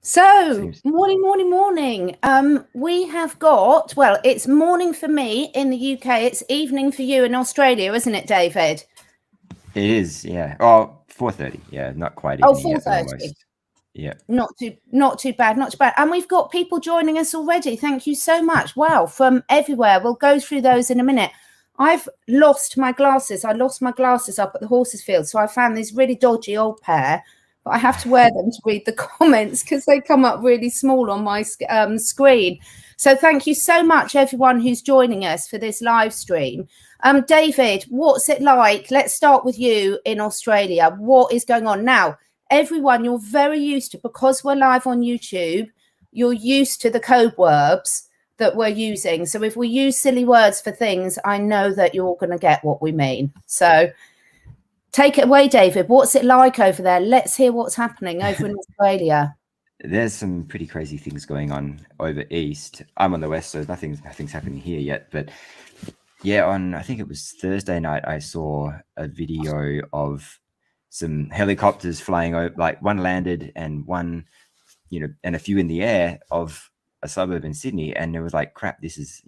So, morning. We have got, well, it's morning for me in the UK. It's evening for you in Australia, isn't it, David? It is, yeah. Oh, 4:30. Yeah, not quite Oh, evening yet, but 4:30. almost. Yeah. Not too bad. And we've got people joining us already. Thank you so much. Wow, from everywhere. We'll go through those in a minute. I've lost my glasses. I lost my glasses up at the horses field. So I found these really dodgy old pair, but I have to wear them to read the comments because they come up really small on my screen. So thank you so much, everyone who's joining us for this live stream. David, what's it like? Let's start with you in Australia. What is going on now? Everyone, you're very used to, because we're live on YouTube, you're used to the code words that we're using. So if we use silly words for things, I know that you're going to get what we mean. So take it away, David. What's it like over there? Let's hear what's happening over in Australia. There's some pretty crazy things going on over east. I'm on the west, so nothing's happening here yet. But yeah, I think it was Thursday night, I saw a video of some helicopters flying over, like one landed and one, and a few in the air of a suburb in Sydney. And it was like, crap, this is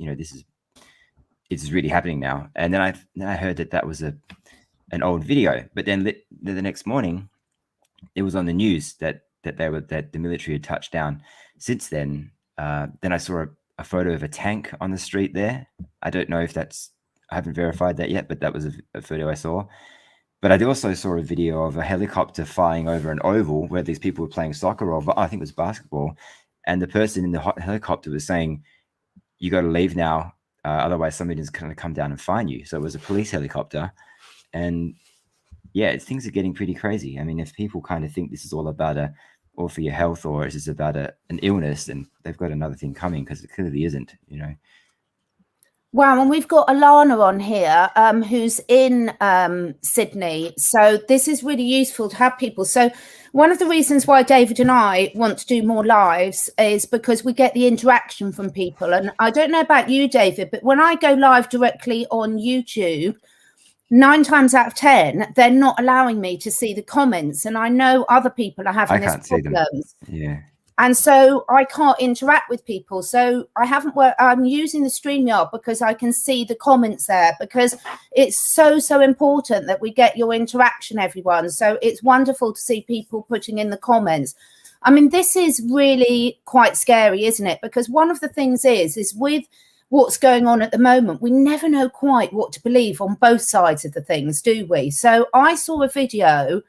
really happening now. And then I heard that was an old video, but then the next morning it was on the news that the military had touched down. Since then I saw a photo of a tank on the street there. I don't know if I haven't verified that yet, but that was a photo I saw. But I also saw a video of a helicopter flying over an oval where these people were playing soccer, or I think it was basketball, and the person in the helicopter was saying, "You got to leave now, otherwise somebody's going to come down and find you." So it was a police helicopter, and yeah, things are getting pretty crazy. I mean, if people kind of think this is all about or for your health, or is this about an illness, then they've got another thing coming, because it clearly isn't, Wow, and we've got Alana on here, who's in Sydney. So this is really useful to have people. So one of the reasons why David and I want to do more lives is because we get the interaction from people. And I don't know about you, David, but when I go live directly on YouTube, 9 times out of 10, they're not allowing me to see the comments. And I know other people are having this problems. Yeah. And so I can't interact with people. So I'm using the StreamYard because I can see the comments there, because it's so important that we get your interaction, everyone. So it's wonderful to see people putting in the comments. I mean, this is really quite scary, isn't it? Because one of the things is with what's going on at the moment, we never know quite what to believe on both sides of the things, do we? So I saw a video.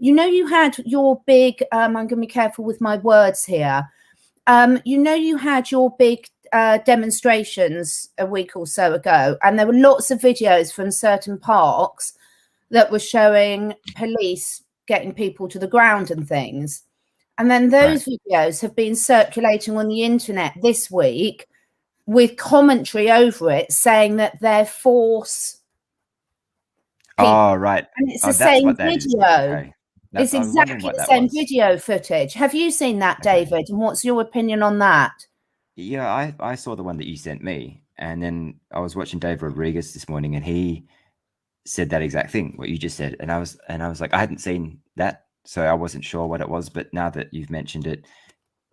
You had your big, I'm going to be careful with my words here. You had your big demonstrations a week or so ago, and there were lots of videos from certain parks that were showing police getting people to the ground and things. And then those videos have been circulating on the internet this week with commentary over it saying that they're force people. Oh, right. And it's the same video. Okay. It's exactly the same video footage. Have you seen that, David? And what's your opinion on that? Yeah, I saw the one that you sent me, and then I was watching Dave Rodriguez this morning, and he said that exact thing, what you just said, and I was like, I hadn't seen that, so I wasn't sure what it was. But now that you've mentioned it,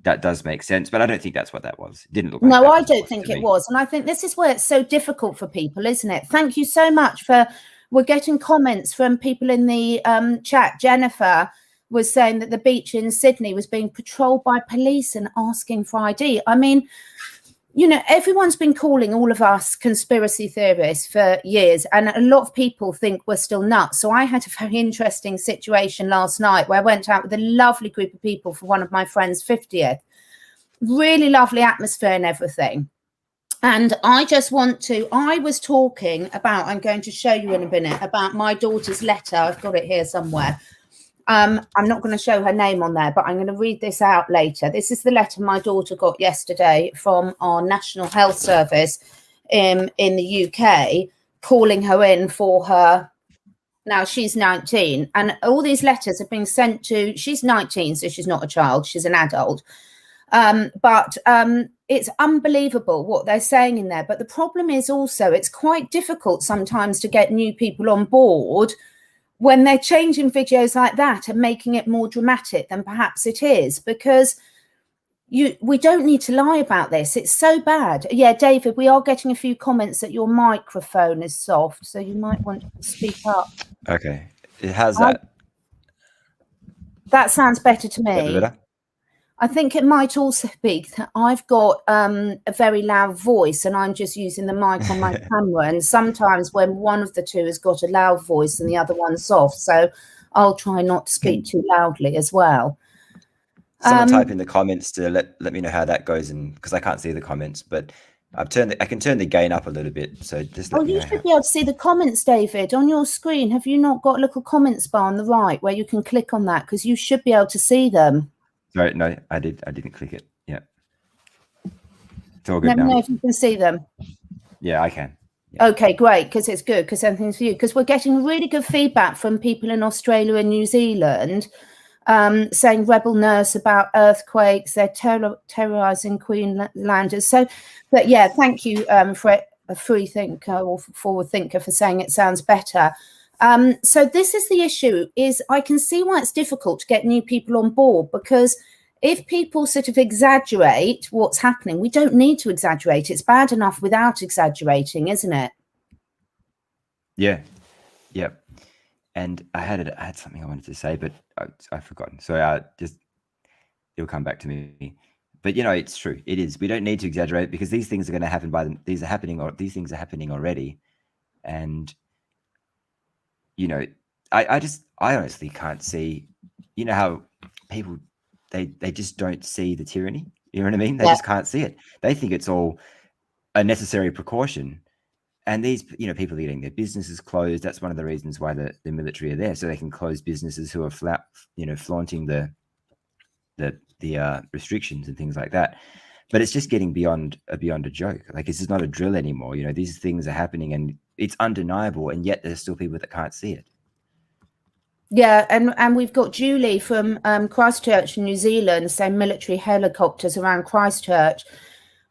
that does make sense. But I don't think that's what that was. It didn't look like No, I don't think it was. And I think this is where it's so difficult for people, isn't it? Thank you so much we're getting comments from people in the chat. Jennifer was saying that the beach in Sydney was being patrolled by police and asking for ID. I mean, everyone's been calling all of us conspiracy theorists for years, and a lot of people think we're still nuts. So I had a very interesting situation last night where I went out with a lovely group of people for one of my friends' 50th. Really lovely atmosphere and everything. And I was talking about, I'm going to show you in a minute, about my daughter's letter. I've got it here somewhere. I'm not going to show her name on there, but I'm going to read this out later. This is the letter my daughter got yesterday from our National Health Service in the UK, calling her in for her. Now she's 19, and all these letters have been sent to, she's 19, so she's not a child, she's an adult. But it's unbelievable what they're saying in there. But the problem is also it's quite difficult sometimes to get new people on board when they're changing videos like that and making it more dramatic than perhaps it is, because we don't need to lie about this. It's so bad. Yeah, David, we are getting a few comments that your microphone is soft, so you might want to speak up. Okay. How's that? That sounds better to me. Better? I think it might also be that I've got a very loud voice and I'm just using the mic on my camera. And sometimes when one of the two has got a loud voice and the other one's soft, so I'll try not to speak too loudly as well. Someone type in the comments to let me know how that goes, and because I can't see the comments, but I can turn the gain up a little bit. So just let me know. You should be able to see the comments, David, on your screen. Have you not got a little comments bar on the right where you can click on that? Because you should be able to see them. Sorry, no, I didn't click it. Yeah. It's all good now. Let me know if you can see them. Yeah, I can. Yeah. Okay, great, because it's good, because everything's for you. Because we're getting really good feedback from people in Australia and New Zealand saying rebel nurse about earthquakes, they're terrorizing Queenslanders. So, but yeah, thank you for a free thinker or forward thinker for saying it sounds better. So this is the issue, is I can see why it's difficult to get new people on board, because if people sort of exaggerate what's happening, we don't need to exaggerate. It's bad enough without exaggerating, isn't it? Yeah. Yep. And I had something I wanted to say, but I've forgotten. So it'll come back to me. But it's true. It is. We don't need to exaggerate, because these things are going to happen these things are happening already. And I honestly can't see, how people they just don't see the tyranny. You know what I mean? They just can't see it. They think it's all a necessary precaution. And these, people are getting their businesses closed. That's one of the reasons why the military are there, so they can close businesses who are flaunting the restrictions and things like that. But it's just getting beyond a joke. Like, this is not a drill anymore. These things are happening, and it's undeniable, and yet there's still people that can't see it. Yeah, and we've got Julie from Christchurch in New Zealand saying military helicopters around Christchurch.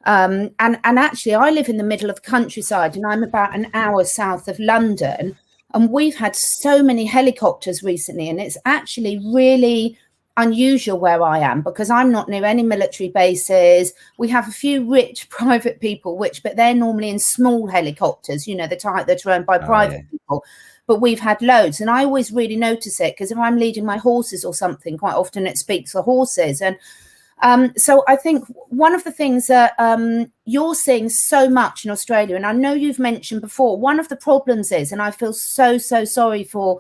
And actually, I live in the middle of the countryside, and I'm about an hour south of London. And we've had so many helicopters recently, and it's actually really unusual where I am, because I'm not near any military bases. We have a few rich private people, but they're normally in small helicopters, the type that's owned by private people. But we've had loads, and I always really notice it, because if I'm leading my horses or something, quite often it speaks for horses. And so I think one of the things that you're seeing so much in Australia, and I know you've mentioned before, one of the problems is, and I feel so sorry for,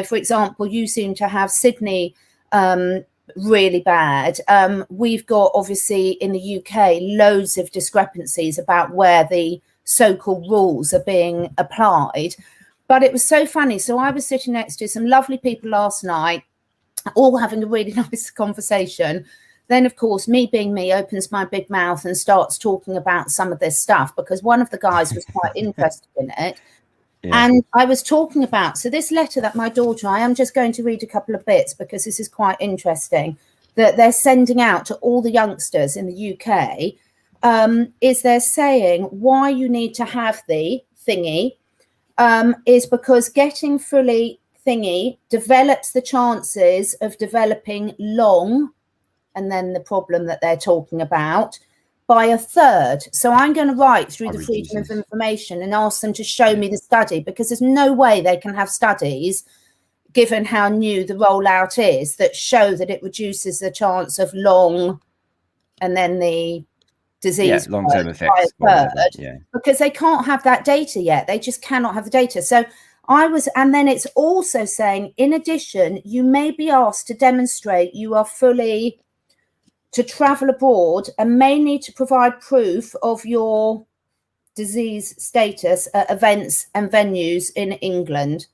for example, you seem to have Sydney really bad. We've got, obviously, in the UK, loads of discrepancies about where the so-called rules are being applied. But it was so funny. So I was sitting next to some lovely people last night, all having a really nice conversation. Then, of course, me being me, opens my big mouth and starts talking about some of this stuff, because one of the guys was quite interested in it. Yeah. And I was talking about, so this letter that my daughter, I am just going to read a couple of bits because this is quite interesting, that they're sending out to all the youngsters in the UK, is they're saying why you need to have the thingy is because getting fully thingy develops the chances of developing long, and then the problem that they're talking about, by a third. So I'm going to write through the Freedom of Information and ask them to show me the study, because there's no way they can have studies, given how new the rollout is, that show that it reduces the chance of long, and then the disease long-term effects, because they can't have that data yet. They just cannot have the data. So and then it's also saying, in addition, you may be asked to demonstrate you are fully to travel abroad and may need to provide proof of your disease status at events and venues in England.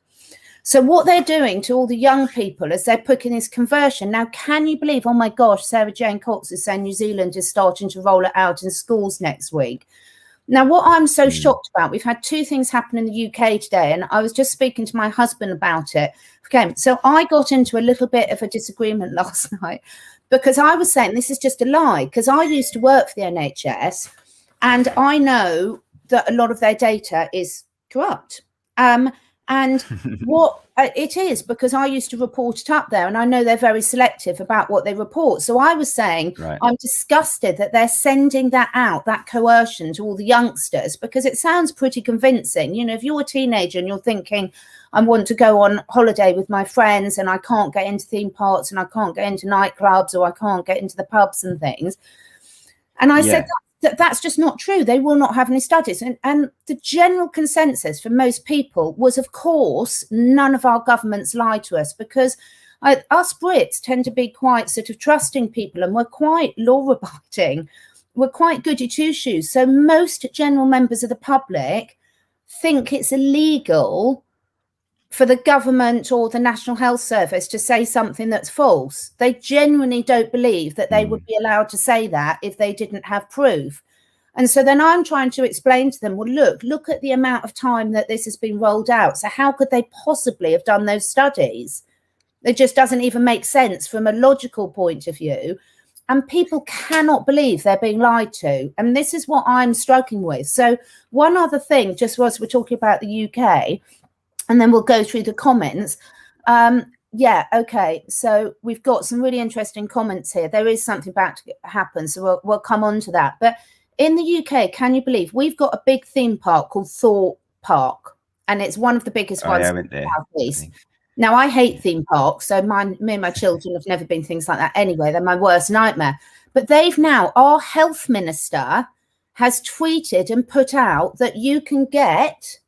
So what they're doing to all the young people is they're putting this conversion. Now, can you believe, oh my gosh, Sarah Jane Cox is saying New Zealand is starting to roll it out in schools next week. Now, what I'm so shocked about, we've had two things happen in the UK today, and I was just speaking to my husband about it. Okay, so I got into a little bit of a disagreement last night, because I was saying this is just a lie, because I used to work for the NHS, and I know that a lot of their data is corrupt. And what it is, because I used to report it up there, and I know they're very selective about what they report. So I was saying, Right. I'm disgusted that they're sending that out, that coercion, to all the youngsters, because it sounds pretty convincing. You know, if you're a teenager and you're thinking, I want to go on holiday with my friends and I can't get into theme parks and I can't get into nightclubs or I can't get into the pubs and things. And I said, that's just not true. They will not have any studies. And the general consensus for most people was, of course, none of our governments lie to us, because us Brits tend to be quite sort of trusting people, and we're quite law-abiding. We're quite goody two-shoes. So most general members of the public think it's illegal for the government or the National Health Service to say something that's false. They genuinely don't believe that they would be allowed to say that if they didn't have proof. And so then I'm trying to explain to them, well, look at the amount of time that this has been rolled out. So how could they possibly have done those studies? It just doesn't even make sense from a logical point of view. And people cannot believe they're being lied to. And this is what I'm struggling with. So one other thing, just whilst we're talking about the UK, and then we'll go through the comments. Yeah, okay. So we've got some really interesting comments here. There is something about to happen, so we'll come on to that. But in the UK, can you believe we've got a big theme park called Thorpe Park, and it's one of the biggest ones in the Southeast. Now, I hate theme parks, so me and my children have never been things like that anyway. They're my worst nightmare. But they've now, our health minister has tweeted and put out that you can get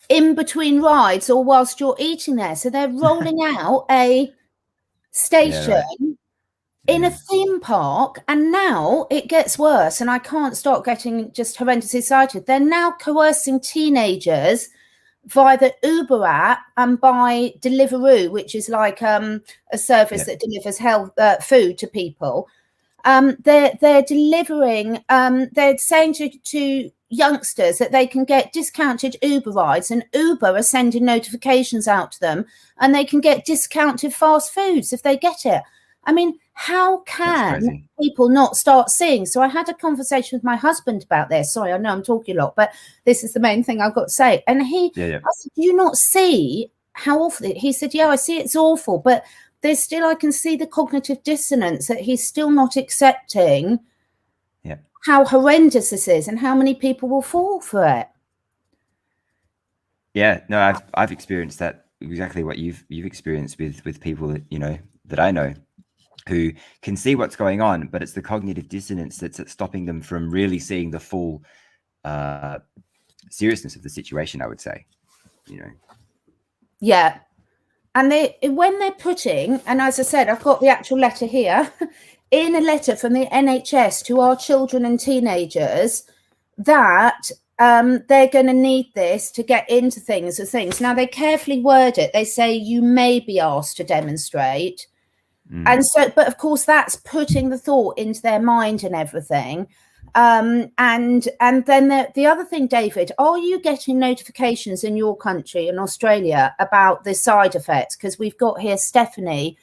in between rides or whilst you're eating there. So they're rolling out a station in a theme park, and now it gets worse, and I can't stop getting just horrendously excited. They're now coercing teenagers via the Uber app and by Deliveroo, which is like a service that delivers food to people. They're delivering, they're saying to youngsters that they can get discounted Uber rides, and Uber are sending notifications out to them, and they can get discounted fast foods if they get it. I mean, how can people not start seeing? So I had a conversation with my husband about this. Sorry, I know I'm talking a lot, but this is the main thing I've got to say. And I said, do you not see how awful it? He said, yeah, I see it's awful, but there's still, I can see the cognitive dissonance that he's still not accepting how horrendous this is and how many people will fall for it. Yeah, no, I've experienced that, exactly what you've experienced with people that, you know, that I know, who can see what's going on, but it's the cognitive dissonance that's stopping them from really seeing the full seriousness of the situation, I would say, you know. Yeah. And when they're putting, and as I said, I've got the actual letter here, in a letter from the NHS to our children and teenagers, that they're going to need this to get into things. Now, they carefully word it. They say you may be asked to demonstrate. And so, but of course, that's putting the thought into their mind and everything. And then the other thing, David, are you getting notifications in your country, in Australia, about the side effects? Because we've got here Stephanie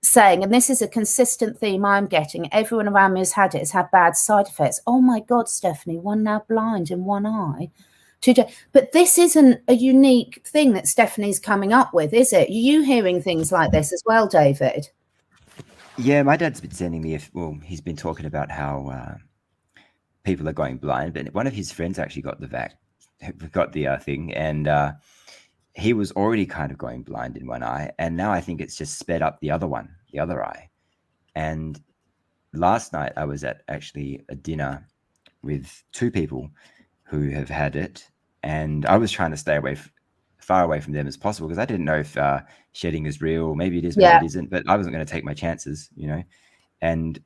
saying, and this is a consistent theme I'm getting, everyone around me has had bad side effects. Oh my God, Stephanie, one now blind in one eye. But this isn't a unique thing that Stephanie's coming up with, is it? Are you hearing things like this as well, David? Yeah, my dad's been sending me, he's been talking about how people are going blind, but one of his friends actually got the thing, and he was already kind of going blind in one eye, and now I think it's just sped up the other eye. And last night I was at actually a dinner with two people who have had it, and I was trying to stay far away from them as possible, because I didn't know if shedding is real. Maybe it is, maybe it isn't, but I wasn't going to take my chances, you know. And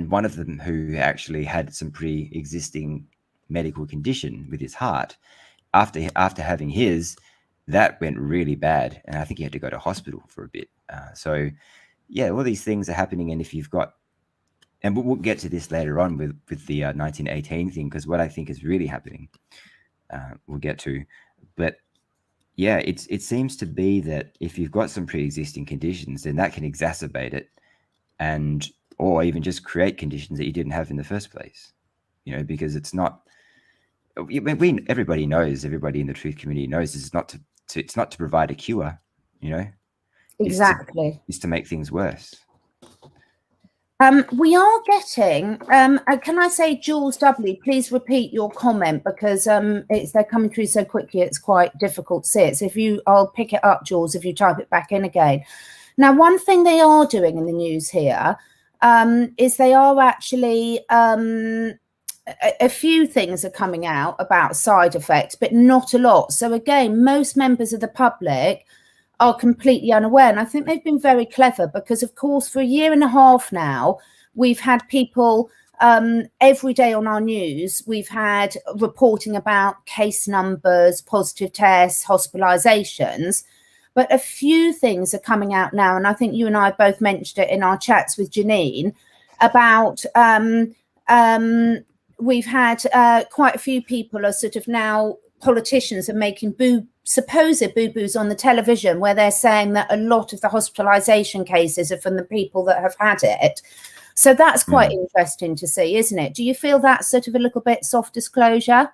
one of them, who actually had some pre-existing medical condition with his heart, after having his, that went really bad, and I think he had to go to hospital for a bit. So yeah, all these things are happening, and if you've got, and we'll get to this later on with the 1918 thing, because what I think is really happening, we'll get to, but yeah, it seems to be that if you've got some pre-existing conditions, then that can exacerbate it, or even just create conditions that you didn't have in the first place, you know, because it's not, everybody knows, everybody in the truth community knows, this is not it's not to provide a cure, you know. Exactly. Is to make things worse. We are getting, can I say, Jules W, please repeat your comment, because they're coming through so quickly, it's quite difficult to see it. So I'll pick it up, Jules, if you type it back in again. Now, one thing they are doing in the news here is they are actually, a few things are coming out about side effects, but not a lot. So again, most members of the public are completely unaware. And I think they've been very clever because, of course, for a year and a half now, we've had people every day on our news, we've had reporting about case numbers, positive tests, hospitalizations. But a few things are coming out now. And I think you and I both mentioned it in our chats with Janine about we've had quite a few people are sort of now, politicians are making supposed boo-boos on the television where they're saying that a lot of the hospitalization cases are from the people that have had it. So that's quite interesting to see, isn't it? Do you feel that's sort of a little bit soft disclosure?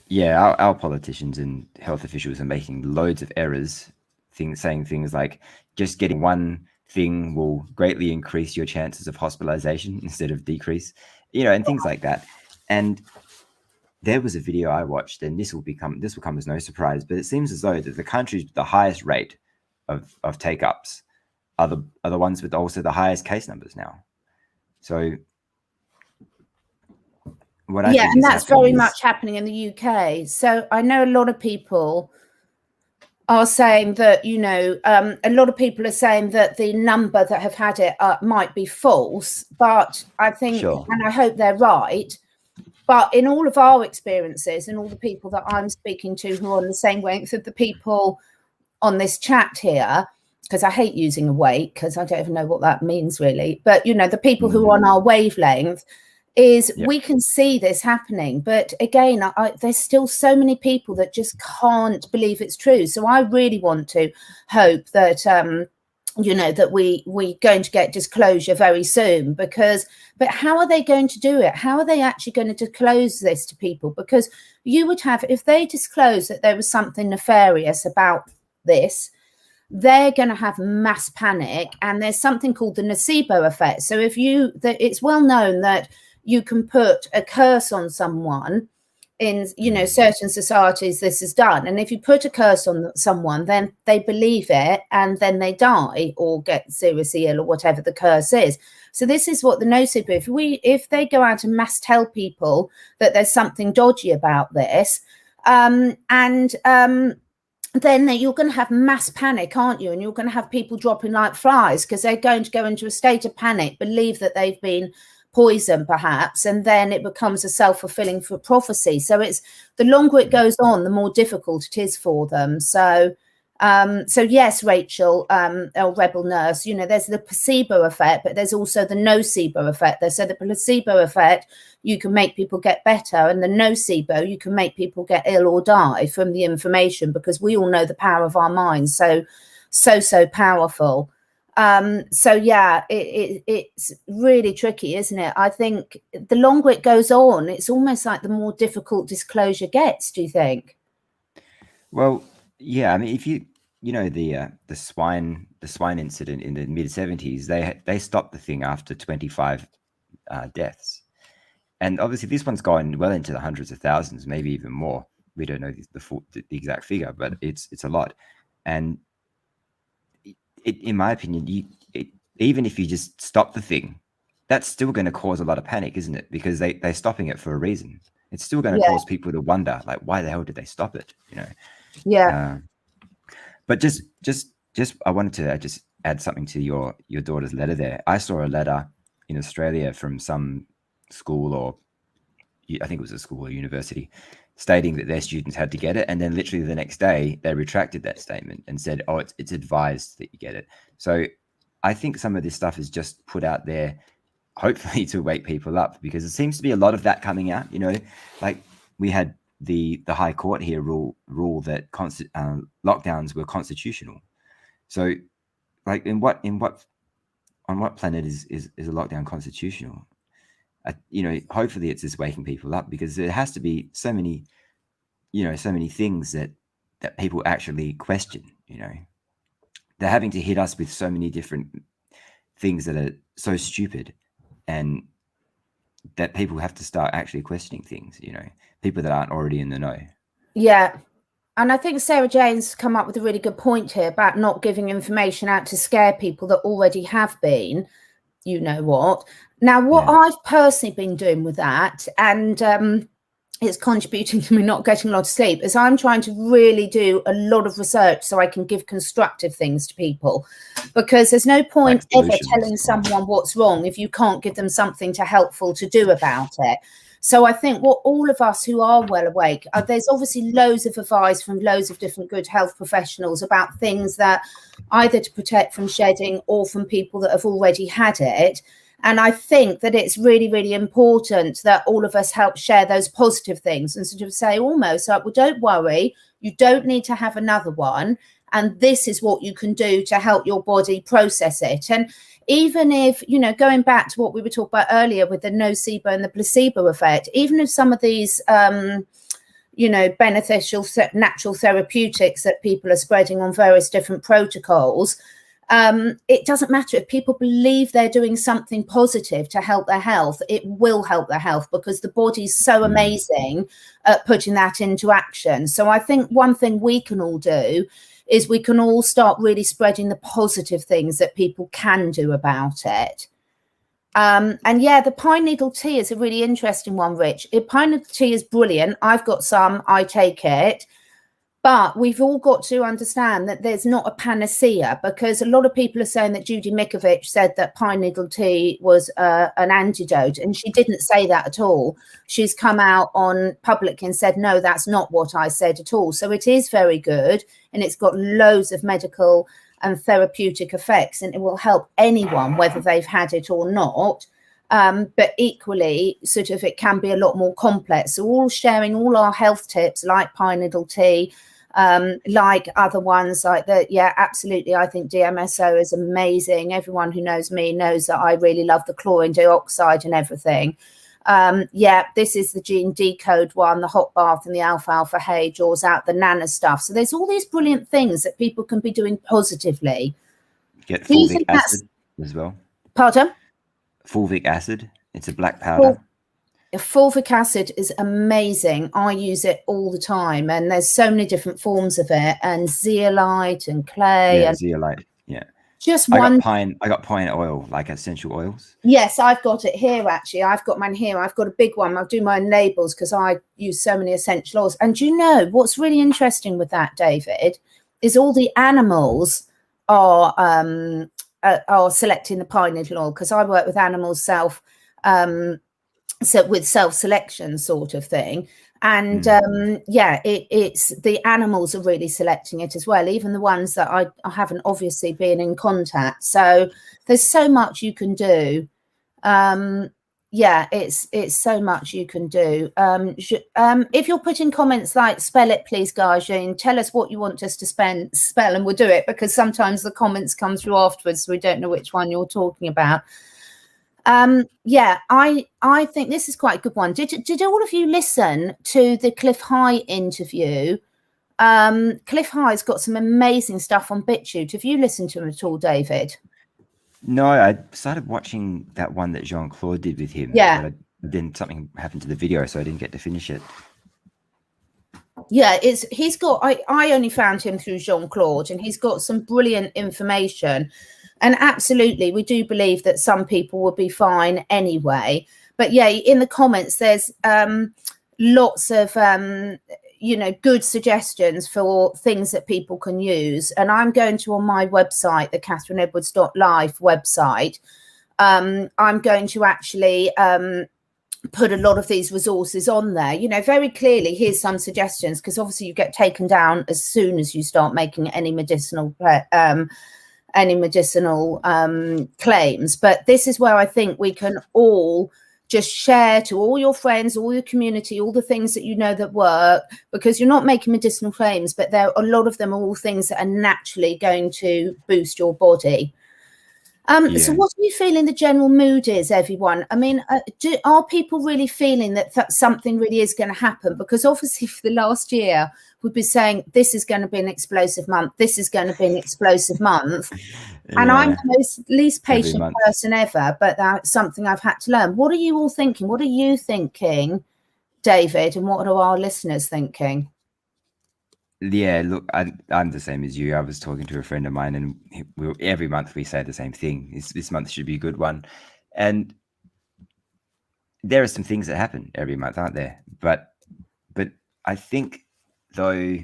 Yeah, our politicians and health officials are making loads of errors, saying things like just getting one thing will greatly increase your chances of hospitalization instead of decrease, you know, and things like that. And there was a video I watched, and this will come as no surprise, but it seems as though that the countries with the highest rate of take-ups are the ones with also the highest case numbers now. So what I think and that's very much happening in the UK. So I know a lot of people are saying that, you know, a lot of people are saying that the number that have had it might be false, but I think, and I hope they're right. But in all of our experiences and all the people that I'm speaking to who are on the same wavelength of the people on this chat here, because I hate using a weight because I don't even know what that means really. But, you know, the people who are on our wavelength is we can see this happening. But again, there's still so many people that just can't believe it's true. So I really want to hope that you know, that we're going to get disclosure very soon, but how are they going to do it? How are they actually going to disclose this to people? Because you would have, if they disclose that there was something nefarious about this, they're going to have mass panic. And there's something called the nocebo effect. So it's well known that you can put a curse on someone. In, you know, certain societies this is done, and if you put a curse on someone, then they believe it and then they die or get seriously ill or whatever the curse is. So this is what the nocebo, if they go out and mass tell people that there's something dodgy about this, then you're going to have mass panic, aren't you? And you're going to have people dropping like flies because they're going to go into a state of panic, believe that they've been poison perhaps, and then it becomes a self-fulfilling prophecy. So it's the longer it goes on, the more difficult it is for them. So yes, Rachel, rebel nurse, you know, there's the placebo effect, but there's also the nocebo effect there. So the placebo effect, you can make people get better, and the nocebo, you can make people get ill or die from the information, because we all know the power of our minds. So powerful. So yeah, it's really tricky, isn't it? I think the longer it goes on, it's almost like the more difficult disclosure gets. Do you think? Well, yeah. I mean, if you know the swine incident in the mid-70s, they stopped the thing after 25 deaths, and obviously this one's gone well into the hundreds of thousands, maybe even more. We don't know the exact figure, but it's a lot. And in my opinion, even if you just stop the thing, that's still going to cause a lot of panic, isn't it? Because they're stopping it for a reason. It's still going to cause people to wonder, like, why the hell did they stop it? You know? Yeah. But just I wanted to just add something to your daughter's letter there. I saw a letter in Australia from some school, or I think it was a school or university, stating that their students had to get it, and then literally the next day they retracted that statement and said, oh, it's advised that you get it. So I think some of this stuff is just put out there hopefully to wake people up, because it seems to be a lot of that coming out. You know, like we had the High Court here rule that lockdowns were constitutional. So like on what planet is a lockdown constitutional? hopefully it's just waking people up, because there has to be so many things that people actually question. They're having to hit us with so many different things that are so stupid, and that people have to start actually questioning things, people that aren't already in the know. Yeah. And I think Sarah Jane's come up with a really good point here about not giving information out to scare people that already have been, you know what. Now, what I've personally been doing with that, and it's contributing to me not getting a lot of sleep, is I'm trying to really do a lot of research so I can give constructive things to people, because there's no point ever telling someone what's wrong if you can't give them something helpful to do about it. So I think what all of us who are well awake, there's obviously loads of advice from loads of different good health professionals about things that either to protect from shedding or from people that have already had it. And I think that it's really, really important that all of us help share those positive things and sort of say almost like, well, don't worry, you don't need to have another one. And this is what you can do to help your body process it. And even if, going back to what we were talking about earlier with the nocebo and the placebo effect, even if some of these, beneficial natural therapeutics that people are spreading on various different protocols, it doesn't matter if people believe they're doing something positive to help their health. It will help their health because the body's so amazing at putting that into action. So I think one thing we can all do is we can all start really spreading the positive things that people can do about it. The pine needle tea is a really interesting one, Rich. Pine needle tea is brilliant. I've got some, I take it. But we've all got to understand that there's not a panacea, because a lot of people are saying that Judy Mikovich said that pine needle tea was an antidote, and she didn't say that at all. She's come out on public and said, no, that's not what I said at all. So it is very good, and it's got loads of medical and therapeutic effects, and it will help anyone, whether they've had it or not. But equally, sort of, it can be a lot more complex. So all sharing all our health tips like pine needle tea, like other ones like that. Yeah, absolutely. I think DMSO is amazing. Everyone who knows me knows that I really love the chlorine dioxide and everything. This is the gene decode one, the hot bath and the alfalfa hay draws out the nana stuff. So there's all these brilliant things that people can be doing positively. Get fulvic acid as well. Pardon? Fulvic acid. It's a black powder. Fulvic acid is amazing. I use it all the time, and there's so many different forms of it, and zeolite and clay. Yeah, zeolite. Yeah. Just one. I got pine oil, like essential oils. Yes, I've got it here, actually. I've got mine here. I've got a big one. I'll do my own labels because I use so many essential oils. And you know what's really interesting with that, David, is all the animals are selecting the pine needle oil, because I work with animals with self-selection sort of thing, and it's the animals are really selecting it as well, even the ones that I haven't obviously been in contact. So there's so much you can do. It's so much you can do. If you're putting comments like spell it please, Gajin, tell us what you want us to spell and we'll do it, because sometimes the comments come through afterwards so we don't know which one you're talking about. I think this is quite a good one. Did all of you listen to the Cliff High interview? Cliff High's got some amazing stuff on BitChute. Have you listened to him at all, David? No, I started watching that one that Jean-Claude did with him. Yeah. But then something happened to the video, so I didn't get to finish it. Yeah, he's got, I only found him through Jean-Claude, and he's got some brilliant information. And absolutely, we do believe that some people will be fine anyway. But yeah, in the comments, there's lots of, good suggestions for things that people can use. And I'm going to, on my website, the catherineedwards.life website, I'm going to actually put a lot of these resources on there, very clearly. Here's some suggestions, because obviously you get taken down as soon as you start making any medicinal claims. But this is where I think we can all just share to all your friends, all your community, all the things that you know that work, because you're not making medicinal claims, but a lot of them are all things that are naturally going to boost your body. So what are you feeling the general mood is, everyone? I mean, are people really feeling that something really is going to happen? Because obviously for the last year, we've been saying this is going to be an explosive month. This is going to be an explosive month. And I'm the least patient person ever, but that's something I've had to learn. What are you all thinking? What are you thinking, David? And what are our listeners thinking? Yeah, look, I'm the same as you. I was talking to a friend of mine, and every month we say the same thing. This month should be a good one. And there are some things that happen every month, aren't there? But I think, though,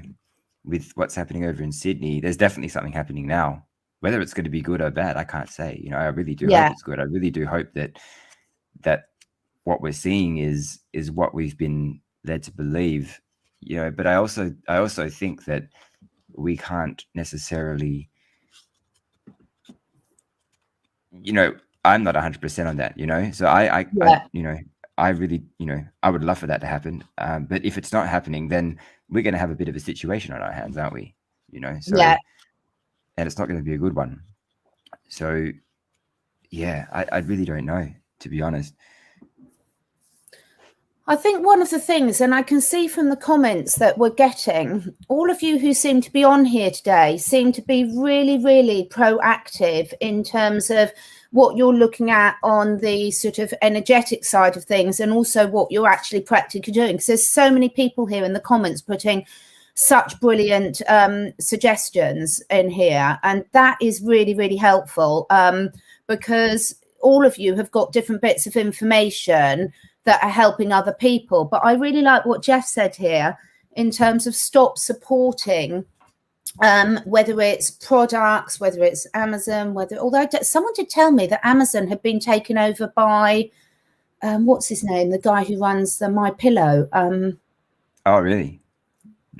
with what's happening over in Sydney, there's definitely something happening now. Whether it's going to be good or bad, I can't say. You know, I really do hope it's good. I really do hope that what we're seeing is what we've been led to believe. You know, but I also think that we can't necessarily, you know, I'm not 100% on that, you know, so I you know, I really, you know, I would love for that to happen, but if it's not happening, then we're going to have a bit of a situation on our hands, aren't we? You know, so and it's not going to be a good one. So yeah, I really don't know, to be honest. I think one of the things, and I can see from the comments that we're getting, all of you who seem to be on here today seem to be really, really proactive in terms of what you're looking at on the sort of energetic side of things, and also what you're actually practically doing. Because there's so many people here in the comments putting such brilliant suggestions in here, and that is really, really helpful, because all of you have got different bits of information that are helping other people. But I really like what Jeff said here in terms of stop supporting, whether it's products, whether it's Amazon, although someone did tell me that Amazon had been taken over by, what's his name? The guy who runs the My Pillow. Oh, really?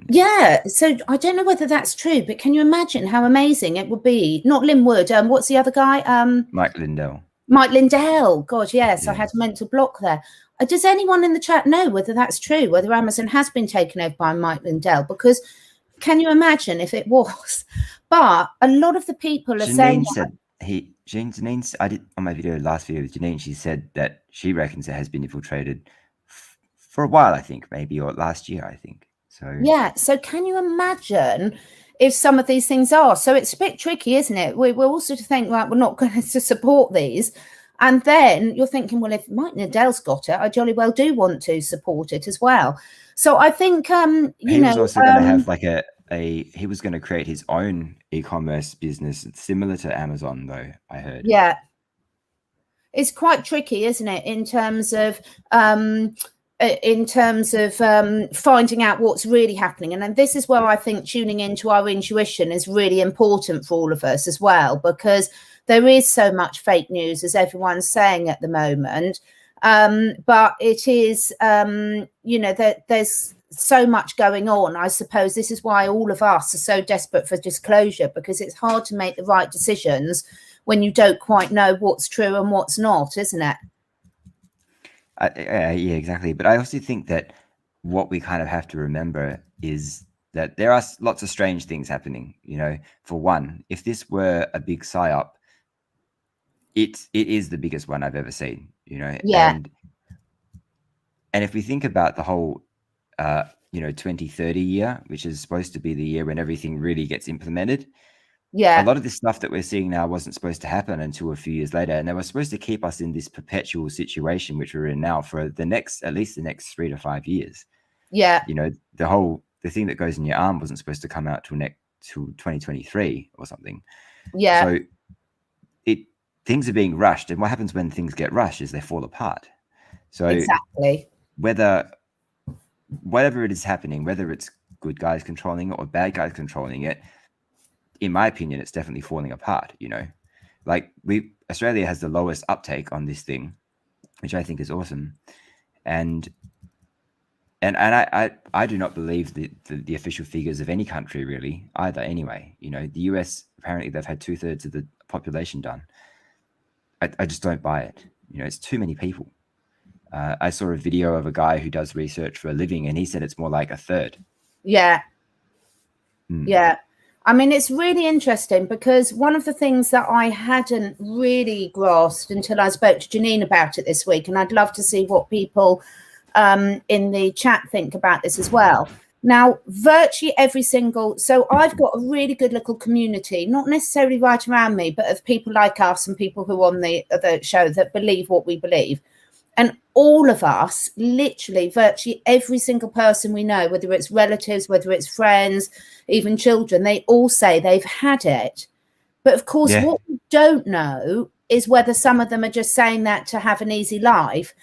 Yeah. So I don't know whether that's true, but can you imagine how amazing it would be? Not Linwood. What's the other guy? Mike Lindell. Mike Lindell. God, yes, I had a mental block there. Does anyone in the chat know whether that's true, whether Amazon has been taken over by Mike Lindell? Because can you imagine if it was? But a lot of the people are saying Janine, I did on my last video with Janine, she said that she reckons it has been infiltrated for a while, I think, maybe, or last year, I think. So yeah. So can you imagine if some of these things are? So it's a bit tricky, isn't it? We're also to think, like, we're not going to support these. And then you're thinking, well, if Mike Lindell's got it, I jolly well do want to support it as well. So I think, he was also going to have like he was going to create his own e-commerce business similar to Amazon, though, I heard. Yeah. It's quite tricky, isn't it? In terms of finding out what's really happening. And then this is where I think tuning into our intuition is really important for all of us as well, because there is so much fake news, as everyone's saying at the moment. But it is, you know, there's so much going on. I suppose this is why all of us are so desperate for disclosure, because it's hard to make the right decisions when you don't quite know what's true and what's not, isn't it? Yeah, exactly. But I also think that what we kind of have to remember is that there are lots of strange things happening. You know, for one, if this were a big psyop, it is the biggest one I've ever seen. You know, and if we think about the whole, you know, 2030 year, which is supposed to be the year when everything really gets implemented. Yeah. A lot of this stuff that we're seeing now wasn't supposed to happen until a few years later. And they were supposed to keep us in this perpetual situation, which we're in now for at least the next 3 to 5 years. Yeah. You know, the thing that goes in your arm wasn't supposed to come out till 2023 or something. Yeah. So things are being rushed. And what happens when things get rushed is they fall apart. So exactly. Whatever it is happening, whether it's good guys controlling it or bad guys controlling it, in my opinion, it's definitely falling apart. You know, like Australia has the lowest uptake on this thing, which I think is awesome. And I do not believe the official figures of any country really either. Anyway, you know, the US, apparently they've had 2/3 of the population done. I just don't buy it. You know, it's too many people. I saw a video of a guy who does research for a living, and he said it's more like 1/3. Yeah. Yeah. I mean, it's really interesting because one of the things that I hadn't really grasped until I spoke to Janine about it this week, and I'd love to see what people in the chat think about this as well. Now, virtually every single, so I've got a really good little community, not necessarily right around me, but of people like us and people who are on the show that believe what we believe. And all of us, literally, virtually every single person we know, whether it's relatives, whether it's friends, even children, they all say they've had it. But of course, what we don't know is whether some of them are just saying that to have an easy life.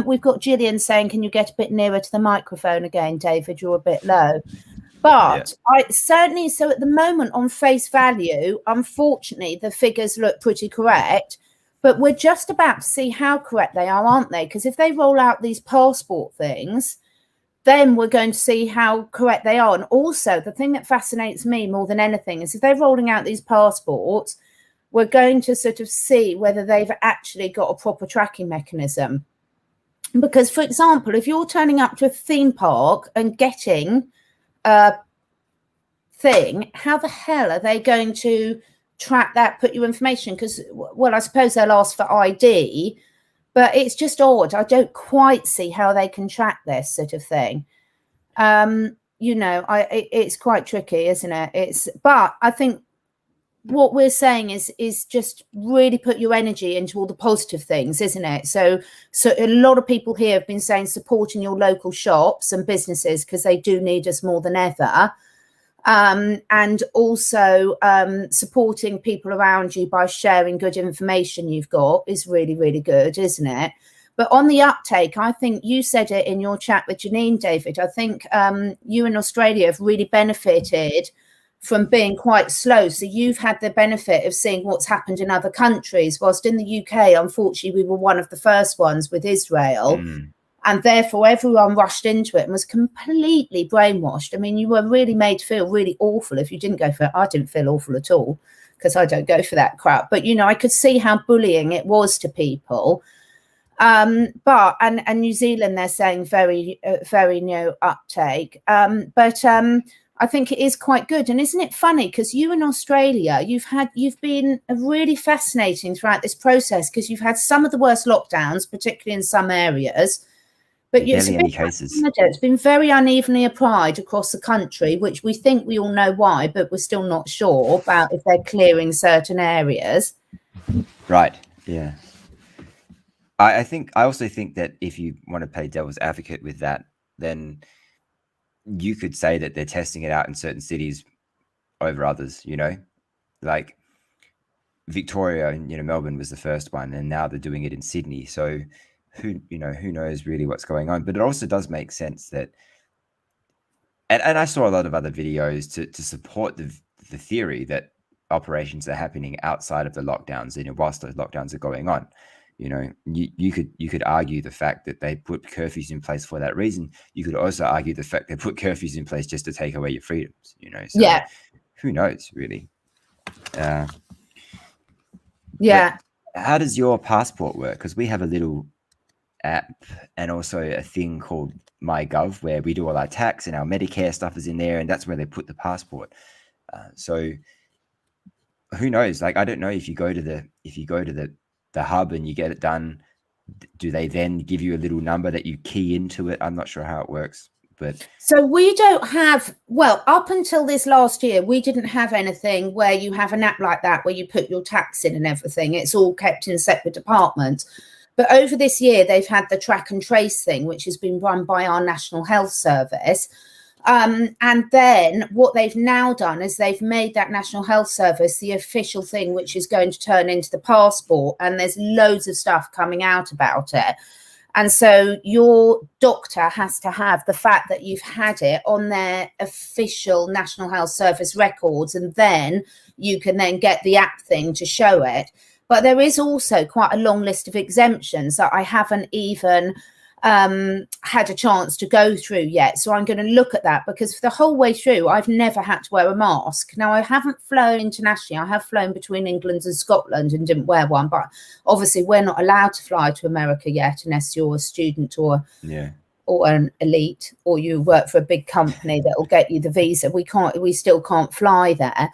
We've got Gillian saying, can you get a bit nearer to the microphone again, David? You're a bit low. But I certainly, so at the moment on face value, unfortunately, the figures look pretty correct. But we're just about to see how correct they are, aren't they? Because if they roll out these passport things, then we're going to see how correct they are. And also, the thing that fascinates me more than anything is if they're rolling out these passports, we're going to sort of see whether they've actually got a proper tracking mechanism. Because, for example, if you're turning up to a theme park and getting a thing, how the hell are they going to track that, put your information? Because, well, I suppose they'll ask for ID, but it's just odd. I don't quite see how they can track this sort of thing. You know, it's quite tricky, isn't it? But I think what we're saying is just really put your energy into all the positive things, isn't it? So a lot of people here have been saying supporting your local shops and businesses because they do need us more than ever. And also supporting people around you by sharing good information you've got is really, really good, isn't it? But on the uptake, I think you said it in your chat with Janine, David. I think you in Australia have really benefited from being quite slow. So you've had the benefit of seeing what's happened in other countries, whilst in the UK, unfortunately, we were one of the first ones with Israel. And therefore, everyone rushed into it and was completely brainwashed. I mean, you were really made to feel really awful if you didn't go for it. I didn't feel awful at all because I don't go for that crap. But, you know, I could see how bullying it was to people. But New Zealand, they're saying very no uptake. But I think it is quite good. And isn't it funny? Because you in Australia, you've been really fascinating throughout this process because you've had some of the worst lockdowns, particularly in some areas. But it's been very unevenly applied across the country, which we think we all know why, but we're still not sure about if they're clearing certain areas. Right. Yeah. I also think that if you want to play devil's advocate with that, then you could say that they're testing it out in certain cities over others, you know, like Victoria and, you know, Melbourne was the first one, and now they're doing it in Sydney. So who knows really what's going on. But it also does make sense that, and I saw a lot of other videos to support the theory that operations are happening outside of the lockdowns, you know, whilst those lockdowns are going on. You know, you could argue the fact that they put curfews in place for that reason. You could also argue the fact they put curfews in place just to take away your freedoms, you know. So yeah, who knows really? Yeah. How does your passport work? Because we have a little app and also a thing called MyGov where we do all our tax and our Medicare stuff is in there, and that's where they put the passport. So who knows? Like, I don't know if you go to the hub and you get it done, do they then give you a little number that you key into it? I'm not sure how it works. But so we don't have, well, up until this last year, we didn't have anything where you have an app like that where you put your tax in and everything. It's all kept in separate departments. But over this year, they've had the track and trace thing, which has been run by our National Health Service. And then what they've now done is they've made that National Health Service the official thing, which is going to turn into the passport. And there's loads of stuff coming out about it. And so your doctor has to have the fact that you've had it on their official National Health Service records. And then you can then get the app thing to show it. But there is also quite a long list of exemptions that I haven't even had a chance to go through yet. So I'm going to look at that because for the whole way through, I've never had to wear a mask. Now, I haven't flown internationally. I have flown between England and Scotland and didn't wear one. But obviously, we're not allowed to fly to America yet unless you're a student or or an elite, or you work for a big company that will get you the visa. We still can't fly there.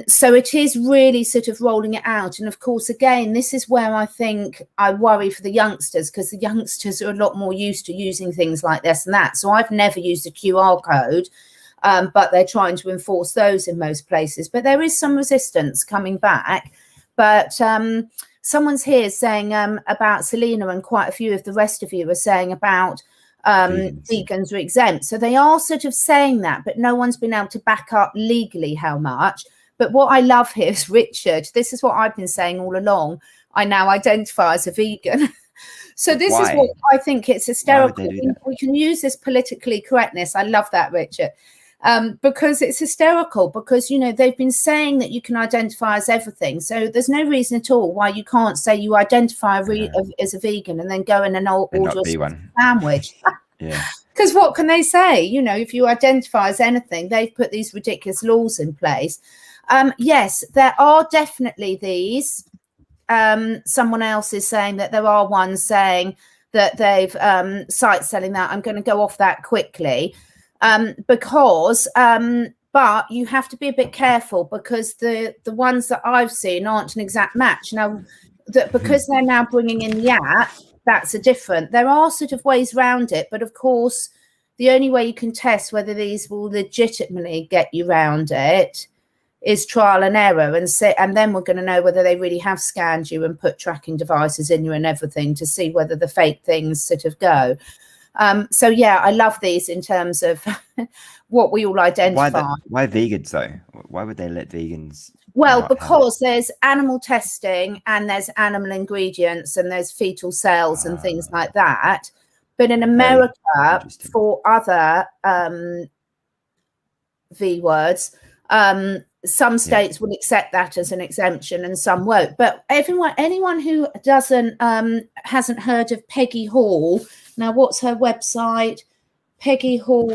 So it is really sort of rolling it out. And of course, again, this is where I think I worry for the youngsters, because the youngsters are a lot more used to using things like this and that. So I've never used a QR code, but they're trying to enforce those in most places. But there is some resistance coming back. But someone's here saying about Selena, and quite a few of the rest of you are saying about vegans are exempt. So they are sort of saying that, but no one's been able to back up legally how much. But what I love here is Richard. This is what I've been saying all along. I now identify as a vegan. So this is what I think, it's hysterical. We can use this politically correctness. I love that, Richard. Because it's hysterical, because, you know, they've been saying that you can identify as everything. So there's no reason at all why you can't say you identify as a vegan and then go in and order a sandwich. Yeah. Because what can they say? You know, if you identify as anything, they've put these ridiculous laws in place. Yes, there are definitely these. Someone else is saying that there are ones saying that they've site selling that. I'm going to go off that quickly. Because but you have to be a bit careful, because the ones that I've seen aren't an exact match. Now, because they're now bringing in the app, that's a different. There are sort of ways around it, but of course, the only way you can test whether these will legitimately get you around it is trial and error, and then we're going to know whether they really have scanned you and put tracking devices in you and everything to see whether the fake things sort of go. So yeah, I love these in terms of what we all identify. Why vegans though? Why would they let vegans? Well, because there's animal testing and there's animal ingredients and there's fetal cells and things like that. But in America, for other V words, some states will accept that as an exemption and some won't. But anyone who hasn't heard of Peggy Hall. Now, what's her website? Peggy Hall,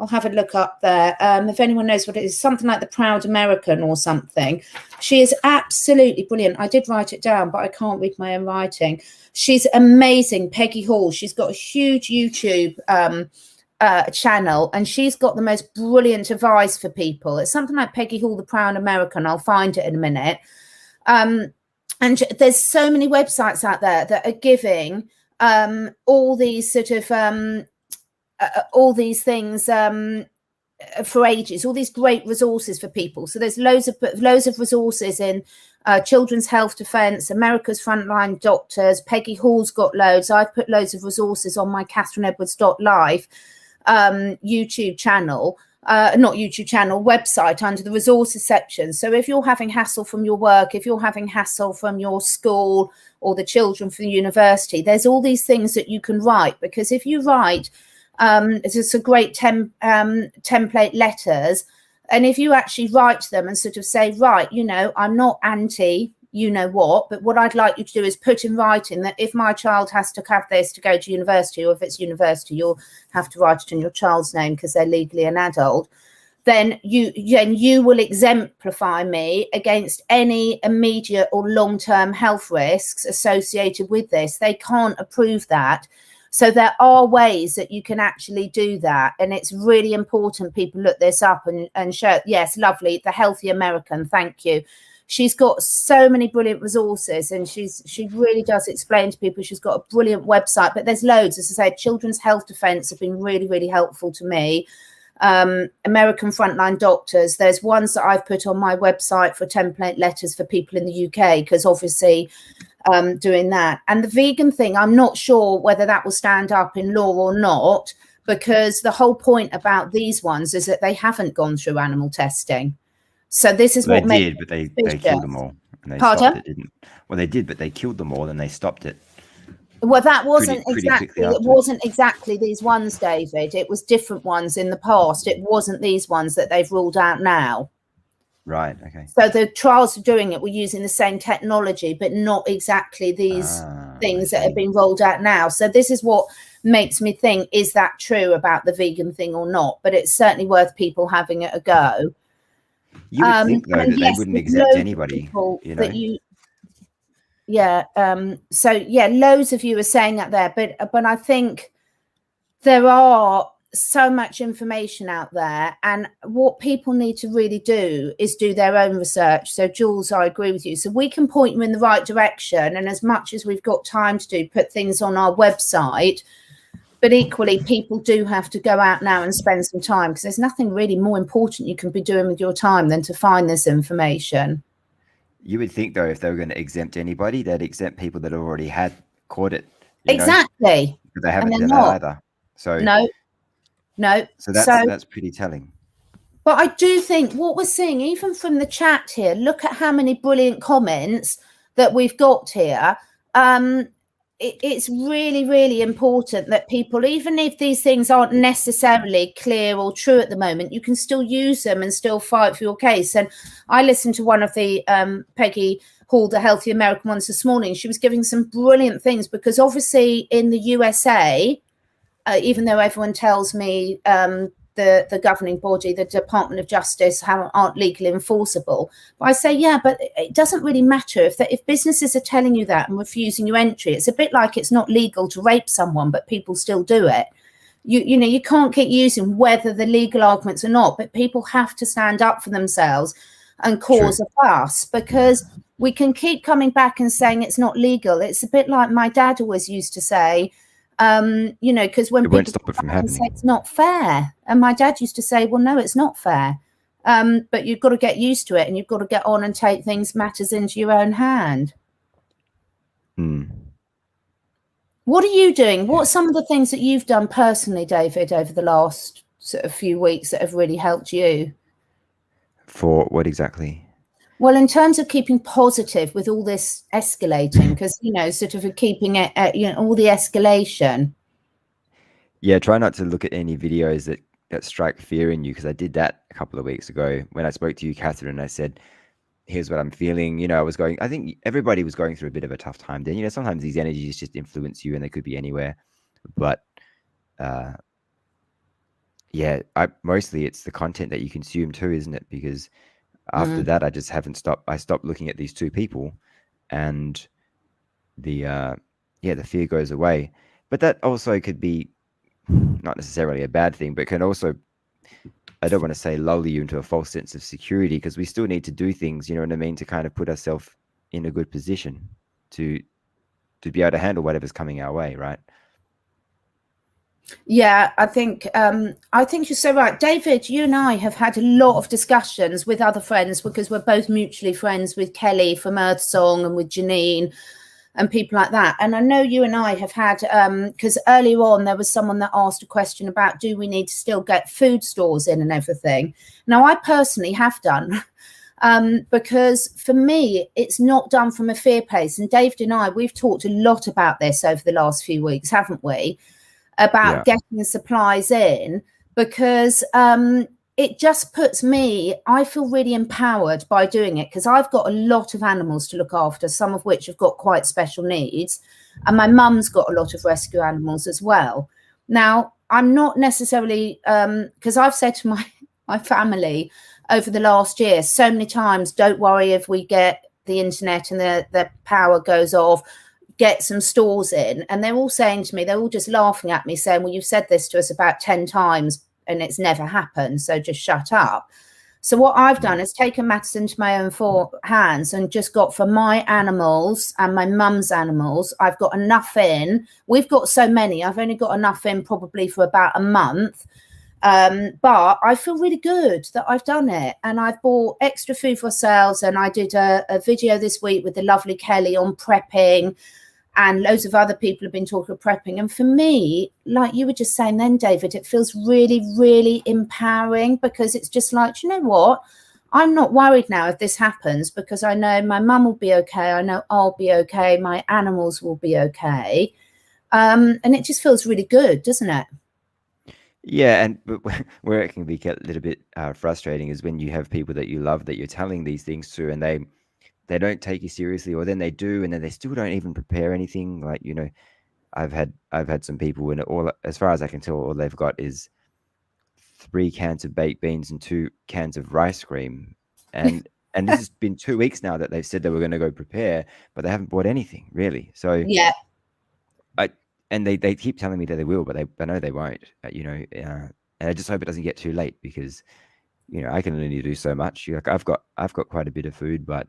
I'll have a look up there. If anyone knows what it is, something like the Proud American or something. She is absolutely brilliant. I did write it down, but I can't read my own writing. She's amazing, Peggy Hall. She's got a huge YouTube channel, and she's got the most brilliant advice for people. It's something like Peggy Hall, the Proud American. I'll find it in a minute. And there's so many websites out there that are giving all these sort of all these things for ages, all these great resources for people. So there's loads of resources in Children's Health Defence, America's Frontline Doctors. Peggy Hall's got loads. I've put loads of resources on my CatherineEdwards.live YouTube channel. Not YouTube channel, website, under the resources section. So if you're having hassle from your work, if you're having hassle from your school or the children from the university, there's all these things that you can write. Because if you write, it's a great template letters, and if you actually write them and sort of say, right, you know, I'm not anti you know what, but what I'd like you to do is put in writing that if my child has to have this to go to university, or if it's university, you'll have to write it in your child's name because they're legally an adult, then you will exemplify me against any immediate or long-term health risks associated with this. They can't approve that. So there are ways that you can actually do that. And it's really important people look this up and show. Yes, lovely. The Healthy American. Thank you. She's got so many brilliant resources, and she really does explain to people. She's got a brilliant website, but there's loads. As I say, Children's Health Defence have been really, really helpful to me. American Frontline Doctors. There's ones that I've put on my website for template letters for people in the UK, because obviously doing that. And the vegan thing, I'm not sure whether that will stand up in law or not, because the whole point about these ones is that they haven't gone through animal testing. So this is what they did, but they killed them all. And they Pardon? Stopped it, didn't? Well, they did, but they killed them all and they stopped it. Well, that wasn't exactly these ones, David. It was different ones in the past. It wasn't these ones that they've ruled out now. Right. Okay. So the trials for doing it were using the same technology, but not exactly these things that have been rolled out now. So this is what makes me think, is that true about the vegan thing or not? But it's certainly worth people having it a go. You would think, though, that they wouldn't exempt anybody. You know? Yeah. So yeah, loads of you are saying that there, but I think there are so much information out there, and what people need to really do is do their own research. So Jules, I agree with you. So we can point you in the right direction, and as much as we've got time to do, put things on our website. But equally, people do have to go out now and spend some time, because there's nothing really more important you can be doing with your time than to find this information. You would think, though, if they were going to exempt anybody, they'd exempt people that already had caught it, Exactly. but they And haven't they're done that not. either. So No. so So that's pretty telling. but I do think what we're seeing, even from the chat here, look at how many brilliant comments that we've got here. It's really, really important that people, even if these things aren't necessarily clear or true at the moment, you can still use them and still fight for your case. And I listened to one of the Peggy Hall, the Healthy American ones this morning. She was giving some brilliant things, because obviously in the USA, even though everyone tells me the governing body, the Department of Justice, aren't legally enforceable. But I say, yeah, but it doesn't really matter if businesses are telling you that and refusing you entry. It's a bit like it's not legal to rape someone, but people still do it. You know, you can't keep using whether the legal arguments or not, but people have to stand up for themselves and cause a fuss, because we can keep coming back and saying it's not legal. It's a bit like my dad always used to say, you know, because when It won't stop it from happening. say it's not fair, and my dad used to say, well, no, it's not fair, but you've got to get used to it, and you've got to get on and take matters into your own hand. What are you doing? What are some of the things that you've done personally, David, over the last sort of few weeks that have really helped you? For what exactly? Well, in terms of keeping positive with all this escalating, because, you know, sort of keeping it at, you know, all the escalation. Yeah, try not to look at any videos that strike fear in you, because I did that a couple of weeks ago when I spoke to you, Catherine. I said, here's what I'm feeling. You know, I think everybody was going through a bit of a tough time then. You know, sometimes these energies just influence you and they could be anywhere. But yeah, mostly it's the content that you consume too, isn't it? Because after that, I just haven't stopped. I stopped looking at these two people, and the fear goes away. But that also could be not necessarily a bad thing, but can also, I don't want to say lull you into a false sense of security, because we still need to do things, you know what I mean, to kind of put ourselves in a good position to be able to handle whatever's coming our way, right? Yeah, I think you're so right. David, you and I have had a lot of discussions with other friends, because we're both mutually friends with Kelly from Earth Song and with Janine and people like that. And I know you and I have had, because earlier on there was someone that asked a question about, do we need to still get food stores in and everything? Now, I personally have done, because for me, it's not done from a fear place. And David and I, we've talked a lot about this over the last few weeks, haven't we? About getting the supplies in, because it just puts me, I feel really empowered by doing it, because I've got a lot of animals to look after, some of which have got quite special needs, and my mum's got a lot of rescue animals as well. Now, I'm not necessarily, because I've said to my family over the last year so many times, don't worry if we get the internet and the power goes off, get some stores in. And they're all saying to me, they're all just laughing at me, saying, well, you've said this to us about 10 times and it's never happened, so just shut up. So what I've done is taken matters into my own hands and just got, for my animals and my mum's animals, I've got enough in. We've got so many, I've only got enough in probably for about a month. But I feel really good that I've done it, and I've bought extra food for ourselves. And I did a video this week with the lovely Kelly on prepping, and loads of other people have been talking of prepping. And for me, like you were just saying then, David, it feels really, really empowering, because it's just like, you know what? I'm not worried now if this happens, because I know my mum will be okay. I know I'll be okay. My animals will be okay. And it just feels really good, doesn't it? Yeah, and but where it can be a little bit frustrating is when you have people that you love that you're telling these things to, and they don't take you seriously, or then they do, and then they still don't even prepare anything. Like, you know, I've had some people, and all, as far as I can tell, all they've got is 3 cans of baked beans and 2 cans of rice cream, and And this has been 2 weeks now that they've said they were going to go prepare, but they haven't bought anything really. So Yeah, and they keep telling me that they will, but I know they won't. And I just hope it doesn't get too late because I can only do so much. Like I've got quite a bit of food, but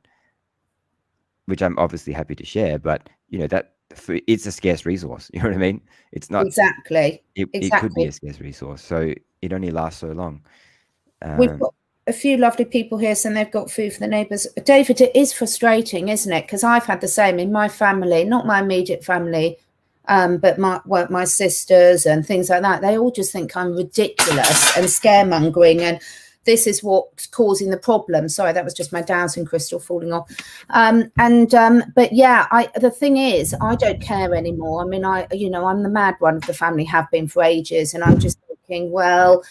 which I'm obviously happy to share. But that food, it's a scarce resource. You know what I mean? It's not exactly. It could be a scarce resource, so it only lasts so long. We've got a few lovely people here saying they've got food for the neighbours. David, it is frustrating, isn't it? Because I've had the same in my family, not my immediate family, but my sisters and things like that. They all just think I'm ridiculous and scaremongering, and this is what's causing the problem. Sorry, that was just my dowsing crystal falling off. But yeah, the thing is, I don't care anymore. I mean, I'm the mad one of the family, have been for ages, and I'm just thinking, well,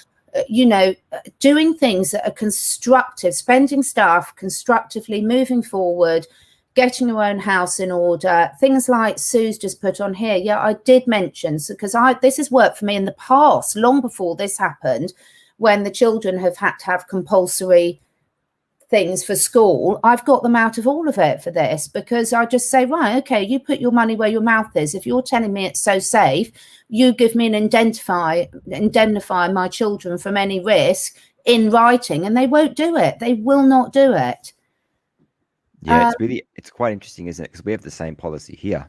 doing things that are constructive, spending staff constructively, moving forward, getting your own house in order, things like Sue's just put on here. Yeah, I did mention, because this has worked for me in the past, long before this happened, when the children have had to have compulsory things for school. I've got them out of all of it for this, because I just say, right, okay, you put your money where your mouth is. If you're telling me it's so safe, you give me an indemnify my children from any risk in writing, and they won't do it. They will not do it. Yeah, it's quite interesting, isn't it? Because we have the same policy here,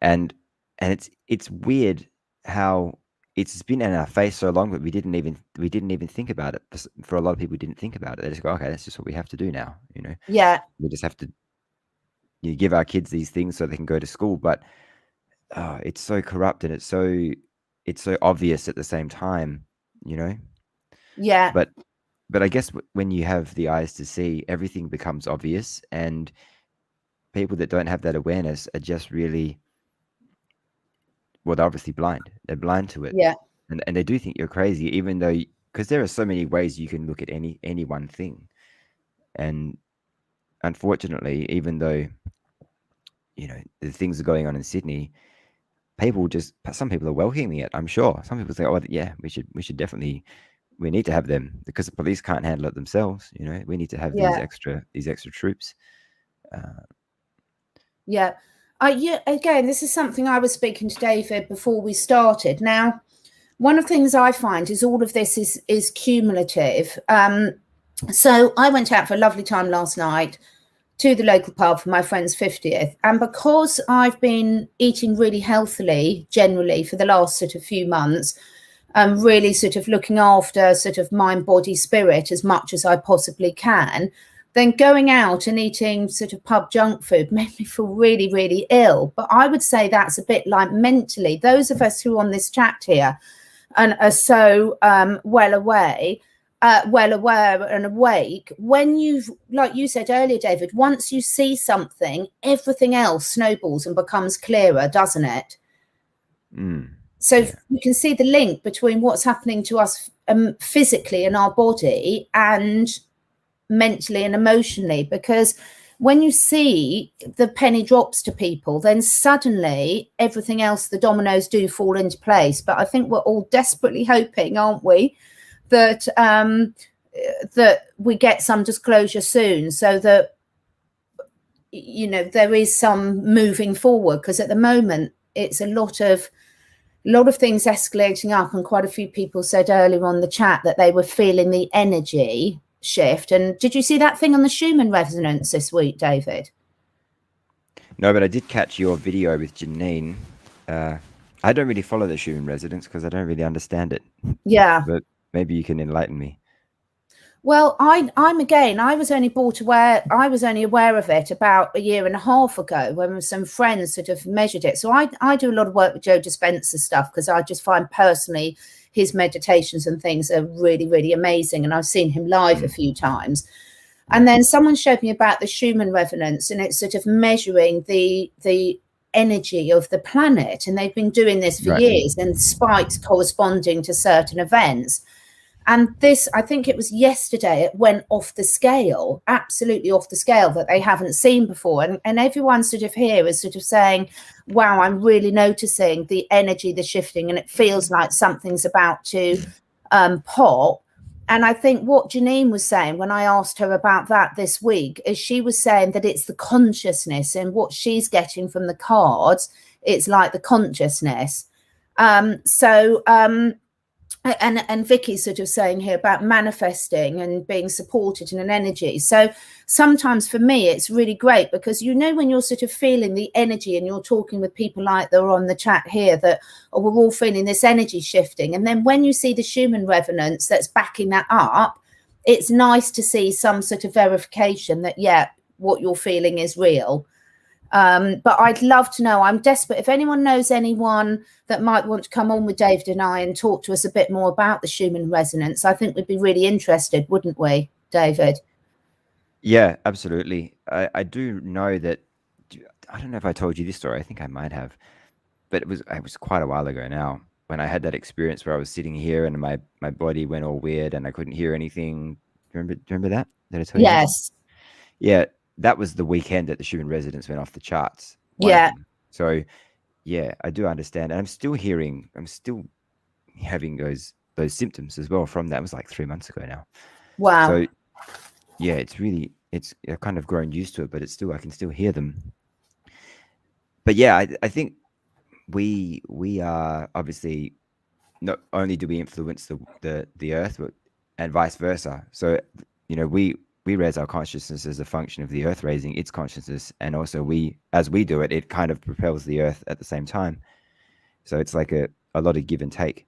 and it's weird how it's been in our face so long, but we didn't even think about it. For a lot of people, didn't think about it. They just go, okay, that's just what we have to do now. Yeah, we just have to give our kids these things so they can go to school. But it's so corrupt, and it's so obvious at the same time. Yeah. But I guess when you have the eyes to see, everything becomes obvious, and people that don't have that awareness are just really, well, they're obviously blind. They're blind to it. Yeah. And they do think you're crazy, even though, because there are so many ways you can look at any one thing. And unfortunately, even though, the things are going on in Sydney, some people are welcoming it. I'm sure some people say, oh yeah, we should definitely, we need to have them, because the police can't handle it themselves. We need to have these extra troops. Yeah. Again, this is something I was speaking to David before we started. Now, one of the things I find is all of this is cumulative. So I went out for a lovely time last night to the local pub for my friend's 50th. And because I've been eating really healthily generally for the last sort of few months, really sort of looking after sort of mind, body, spirit as much as I possibly can, then going out and eating sort of pub junk food made me feel really, really ill. But I would say that's a bit like mentally, those of us who are on this chat here and are so well aware and awake, when you've, like you said earlier, David, once you see something, everything else snowballs and becomes clearer, doesn't it? So you can see the link between what's happening to us physically in our body and mentally and emotionally, because when you see the penny drops to people, then suddenly everything else, the dominoes do fall into place. But I think we're all desperately hoping, aren't we, that that we get some disclosure soon, so that there is some moving forward, because at the moment it's a lot of things escalating up, and quite a few people said earlier on the chat that they were feeling the energy shift. And did you see that thing on the Schumann resonance this week, David? No, but I did catch your video with Janine. I don't really follow the Schumann resonance because I don't really understand it. Yeah. But maybe you can enlighten me. Well, I was only aware of it about a year and a half ago when some friends sort of measured it. So I do a lot of work with Joe Dispenza stuff, because I just find personally his meditations and things are really, really amazing. And I've seen him live a few times. And then someone showed me about the Schumann resonance, and it's sort of measuring the energy of the planet. And they've been doing this for years, and spikes corresponding to certain events. And this, I think it was yesterday, it went off the scale, absolutely off the scale, that they haven't seen before. And everyone sort of here is sort of saying, wow, I'm really noticing the energy, the shifting, and it feels like something's about to pop. And I think what Janine was saying when I asked her about that this week is she was saying that it's the consciousness and what she's getting from the cards. It's like the consciousness. And Vicky's sort of saying here about manifesting and being supported in an energy. So sometimes for me, it's really great because, you know, when you're sort of feeling the energy and you're talking with people like they're on the chat here that, oh, we're all feeling this energy shifting. And then when you see the Schumann resonance that's backing that up, it's nice to see some sort of verification that, yeah, what you're feeling is real. But I'd love to know, I'm desperate. If anyone knows anyone that might want to come on with David and I and talk to us a bit more about the Schumann resonance, I think we'd be really interested, wouldn't we, David? Yeah, absolutely. I do know that, I don't know if I told you this story. I think I might have, but it was quite a while ago now when I had that experience where I was sitting here and my body went all weird and I couldn't hear anything. Do you remember that? Did I tell you that? Yes. Yeah, that was the weekend that the Schumann resonance went off the charts. One of Yeah. them. So yeah, I do understand, and I'm still having those symptoms as well from that. It was like 3 months ago now. Wow. So yeah, I've kind of grown used to it, but it's still, I can still hear them. But yeah, I think we are obviously, not only do we influence the earth, but, and vice versa. So, you know, we raise our consciousness as a function of the earth raising its consciousness, and also as we do it, it kind of propels the earth at the same time. So it's like a lot of give and take.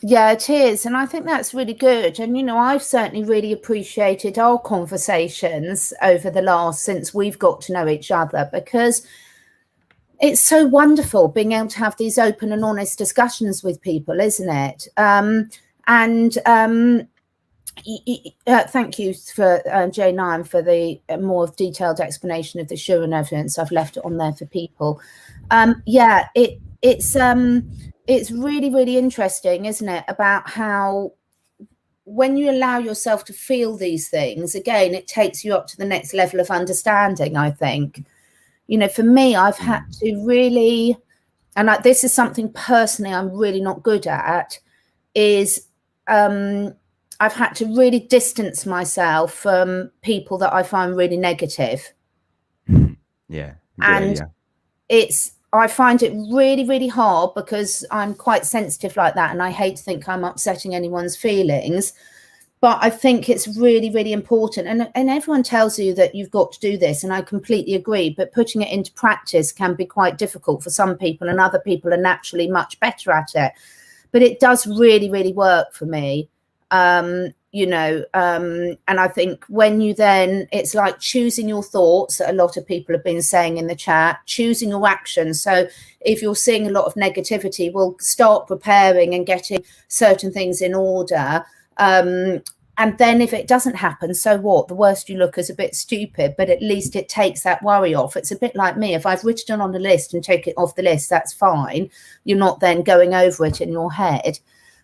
Yeah, it is. And I think that's really good. And, you know, I've certainly really appreciated our conversations over the last, since we've got to know each other, because it's so wonderful being able to have these open and honest discussions with people, isn't it? Thank you for J9 for the more detailed explanation of the Schumann evidence. I've left it on there for people. It's really, really interesting, isn't it, about how when you allow yourself to feel these things, again, it takes you up to the next level of understanding, I think. You know, for me, I've had to really, and this is something personally I'm really not good at, is I've had to really distance myself from people that I find really negative. Yeah. And I find it really, really hard because I'm quite sensitive like that. And I hate to think I'm upsetting anyone's feelings. But I think it's really, really important. And everyone tells you that you've got to do this. And I completely agree. But putting it into practice can be quite difficult for some people, and other people are naturally much better at it. But it does really, really work for me. And I think when you then, it's like choosing your thoughts that a lot of people have been saying in the chat, choosing your actions. So if you're seeing a lot of negativity, we'll start preparing and getting certain things in order. And then if it doesn't happen, so what? The worst you look is a bit stupid, but at least it takes that worry off. It's a bit like me. If I've written on a list and take it off the list, that's fine. You're not then going over it in your head.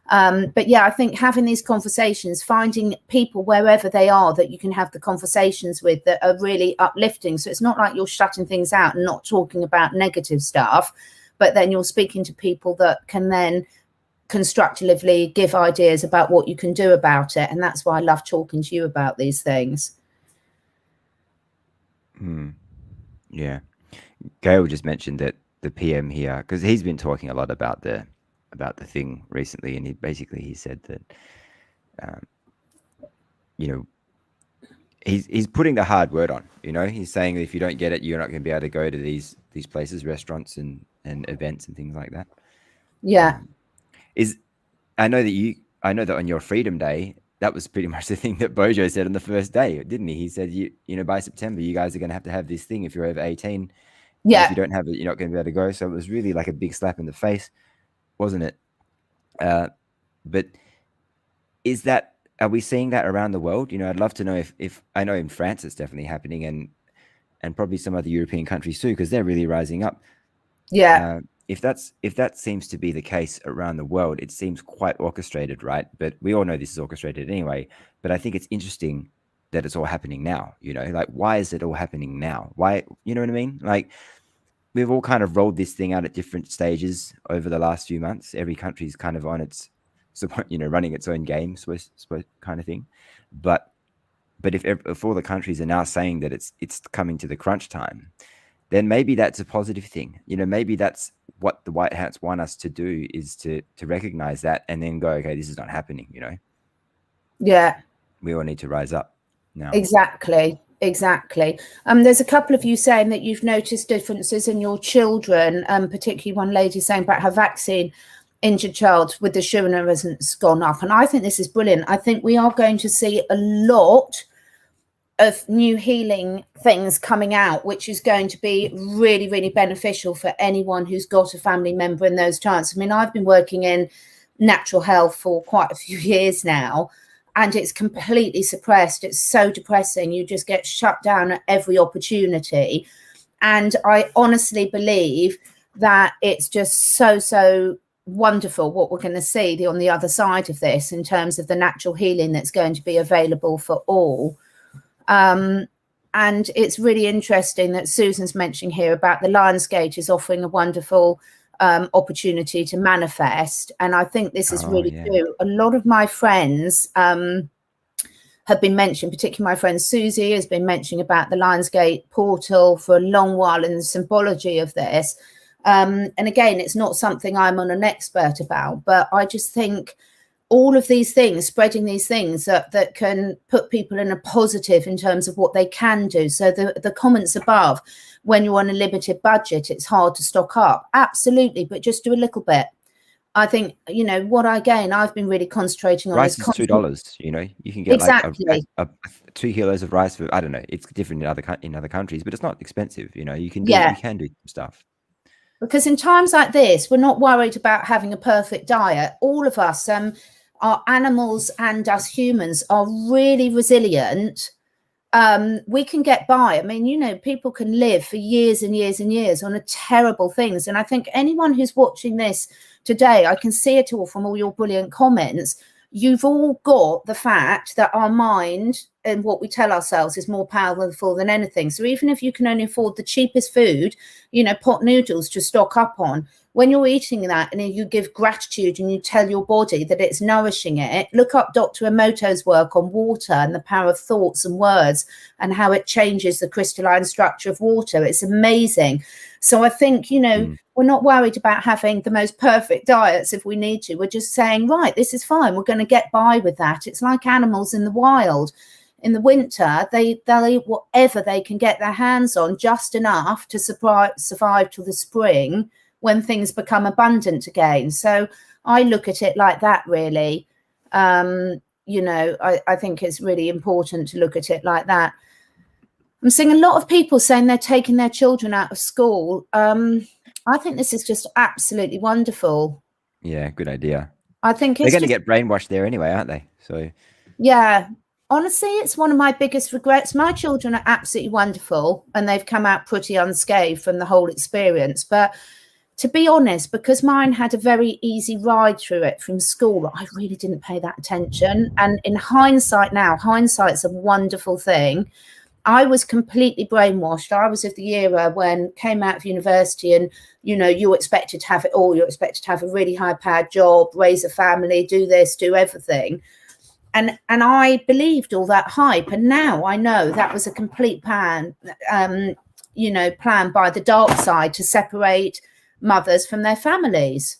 But yeah, I think having these conversations, finding people wherever they are that you can have the conversations with that are really uplifting. So it's not like you're shutting things out and not talking about negative stuff, but then you're speaking to people that can then constructively give ideas about what you can do about it. And that's why I love talking to you about these things. Yeah. Gail just mentioned that the PM here, because he's been talking a lot about the thing recently, and he said that you know, he's putting the hard word on. You know, he's saying that if you don't get it, you're not going to be able to go to these places, restaurants and events and things like that. Yeah. I know that on your Freedom Day, that was pretty much the thing that Bojo said on the first day, didn't he? He said, you know, by September, you guys are going to have this thing if you're over 18. Yeah. And if you don't have it, you're not going to be able to go. So it was really like a big slap in the face, wasn't it? But are we seeing that around the world? You know, I'd love to know if I know in France it's definitely happening, and probably some other European countries too, because they're really rising up. Yeah. If that seems to be the case around the world, it seems quite orchestrated, right? But we all know this is orchestrated anyway. But I think it's interesting that it's all happening now. You know, like, why is it all happening now? Why, you know what I mean? Like, we've all kind of rolled this thing out at different stages over the last few months. Every country's kind of on its running its own game, kind of thing. But if all the countries are now saying that it's coming to the crunch time, then maybe that's a positive thing. Maybe that's what the White Hats want us to do, is to recognize that and then go, okay, this is not happening. Yeah, we all need to rise up now. Exactly. There's a couple of you saying that you've noticed differences in your children, particularly one lady saying about her vaccine injured child with the Schumann resonance gone up. And I think this is brilliant. I think we are going to see a lot of new healing things coming out, which is going to be really, really beneficial for anyone who's got a family member in those times. I mean, I've been working in natural health for quite a few years now, and it's completely suppressed. It's so depressing. You just get shut down at every opportunity. And I honestly believe that it's just so wonderful what we're going to see on the other side of this, in terms of the natural healing that's going to be available for all. And it's really interesting that Susan's mentioning here about the Lionsgate is offering a wonderful opportunity to manifest. And I think this is really true. A lot of my friends have been mentioning, particularly my friend Susie has been mentioning about the Lionsgate portal for a long while and the symbology of this. And again, it's not something I'm an expert about, but I just think all of these things, spreading these things that can put people in a positive in terms of what they can do. So the comments above, when you're on a limited budget, it's hard to stock up. Absolutely, but just do a little bit. I think, I've been really concentrating on rice is $2. You can get exactly. like 2 kilos of rice for, I don't know, it's different in other countries, but it's not expensive. You can do stuff. Because in times like this, we're not worried about having a perfect diet. All of us, our animals and us humans, are really resilient. We can get by. I mean, people can live for years and years and years on terrible things. And I think anyone who's watching this today, I can see it all from all your brilliant comments. You've all got the fact that our mind and what we tell ourselves is more powerful than anything. So even if you can only afford the cheapest food, pot noodles to stock up on, when you're eating that and you give gratitude and you tell your body that it's nourishing it, look up Dr. Emoto's work on water and the power of thoughts and words and how it changes the crystalline structure of water. It's amazing. So I think, we're not worried about having the most perfect diets if we need to. We're just saying, right, this is fine. We're going to get by with that. It's like animals in the wild. In the winter, they'll eat whatever they can get their hands on, just enough to survive till the spring, when things become abundant again. So I look at it like that, really. I think it's really important to look at it like that. I'm seeing a lot of people saying they're taking their children out of school. I think this is just absolutely wonderful. Yeah, good idea. I think they're going to get brainwashed there anyway, aren't they? So yeah. Honestly, it's one of my biggest regrets. My children are absolutely wonderful and they've come out pretty unscathed from the whole experience. But to be honest, because mine had a very easy ride through it from school, I really didn't pay that attention. And in hindsight now, hindsight's a wonderful thing. I was completely brainwashed. I was of the era when came out of university and, you're expected to have it all. You're expected to have a really high-powered job, raise a family, do this, do everything. And I believed all that hype. And now I know that was a complete plan, planned by the dark side to separate mothers from their families.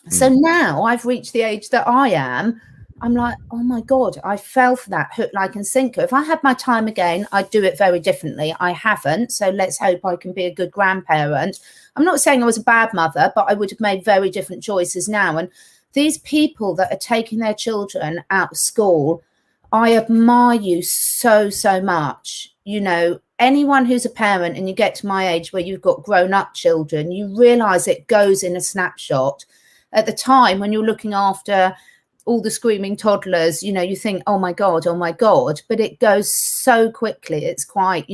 So now I've reached the age that I am. I'm like, oh my God, I fell for that hook, line and sinker. If I had my time again, I'd do it very differently. I haven't. So let's hope I can be a good grandparent. I'm not saying I was a bad mother, but I would have made very different choices now. And these people that are taking their children out of school, I admire you so much. Anyone who's a parent and you get to my age where you've got grown up children, you realize it goes in a snapshot. At the time when you're looking after all the screaming toddlers, you think, oh my God, but it goes so quickly. It's quite,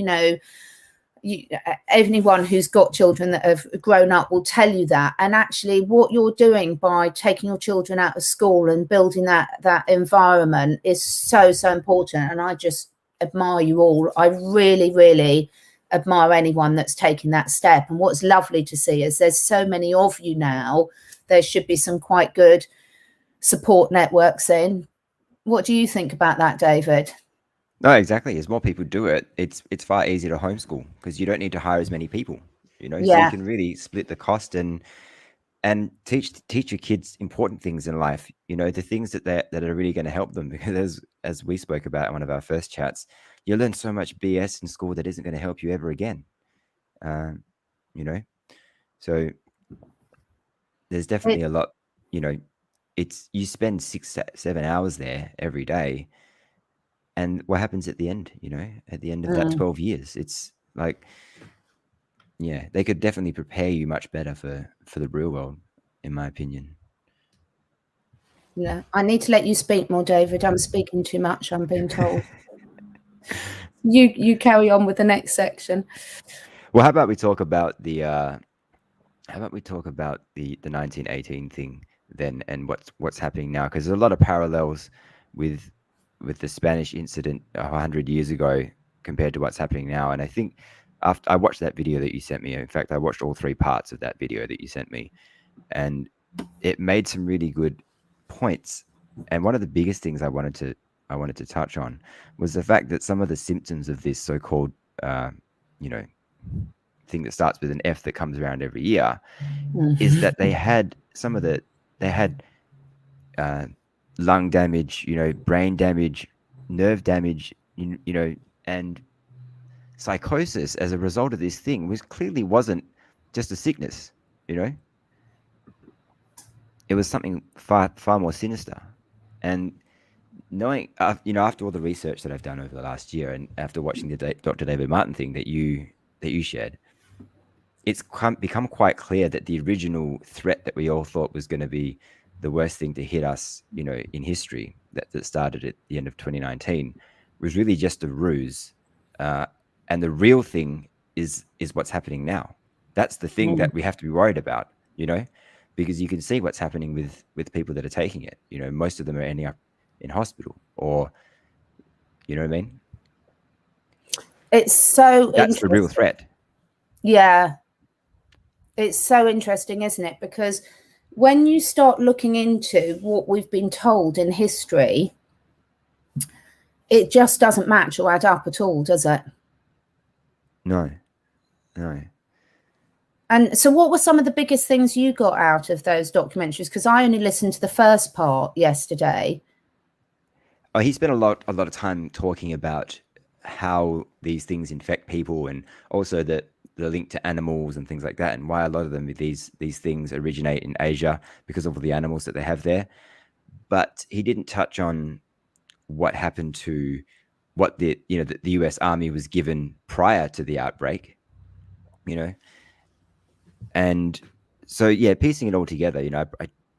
anyone who's got children that have grown up will tell you that. And actually what you're doing by taking your children out of school and building that environment is so important. And I just admire you all. I really, really admire anyone that's taking that step. And what's lovely to see is there's so many of you now. There should be some quite good support networks in. What do you think about that, David? No, exactly. As more people do it, it's far easier to homeschool because you don't need to hire as many people, so you Yeah. can really split the cost and teach your kids important things in life, the things that are really going to help them, because as we spoke about in one of our first chats, you learn so much BS in school that isn't going to help you ever again. So there's definitely a lot, it's you spend 6-7 hours there every day, and what happens at the end, at the end of that 12 years, it's like, yeah, they could definitely prepare you much better for the real world, in my opinion. Yeah, I need to let you speak more, David. I'm speaking too much, I'm being told. You carry on with the next section. Well, how about we talk about the 1918 thing then, and what's happening now, because there's a lot of parallels with the Spanish incident 100 years ago compared to what's happening now. And I think after I watched that video that you sent me, in fact, I watched all 3 parts of that video that you sent me, and it made some really good points. And one of the biggest things I wanted to touch on was the fact that some of the symptoms of this so-called thing that starts with an F that comes around every year is that they had lung damage, brain damage, nerve damage, and psychosis as a result of this thing, which clearly wasn't just a sickness. It was something far more sinister. And knowing, after all the research that I've done over the last year, and after watching the Dr. David Martin thing that you shared, it's become quite clear that the original threat that we all thought was going to be the worst thing to hit us, in history, that started at the end of 2019, was really just a ruse. And the real thing is what's happening now. That's the thing that we have to be worried about, because you can see what's happening with people that are taking it. Most of them are ending up in hospital, or, you know what I mean? It's so That's the real threat. Yeah. It's so interesting, isn't it? Because when you start looking into what we've been told in history, it just doesn't match or add up at all, does it? No. And so what were some of the biggest things you got out of those documentaries? Because I only listened to the first part yesterday. Oh, he spent a lot of time talking about how these things infect people, and also the link to animals and things like that, and why a lot of them, these things originate in Asia because of all the animals that they have there. But he didn't touch on what happened to what the US Army was given prior to the outbreak, and so, yeah, piecing it all together,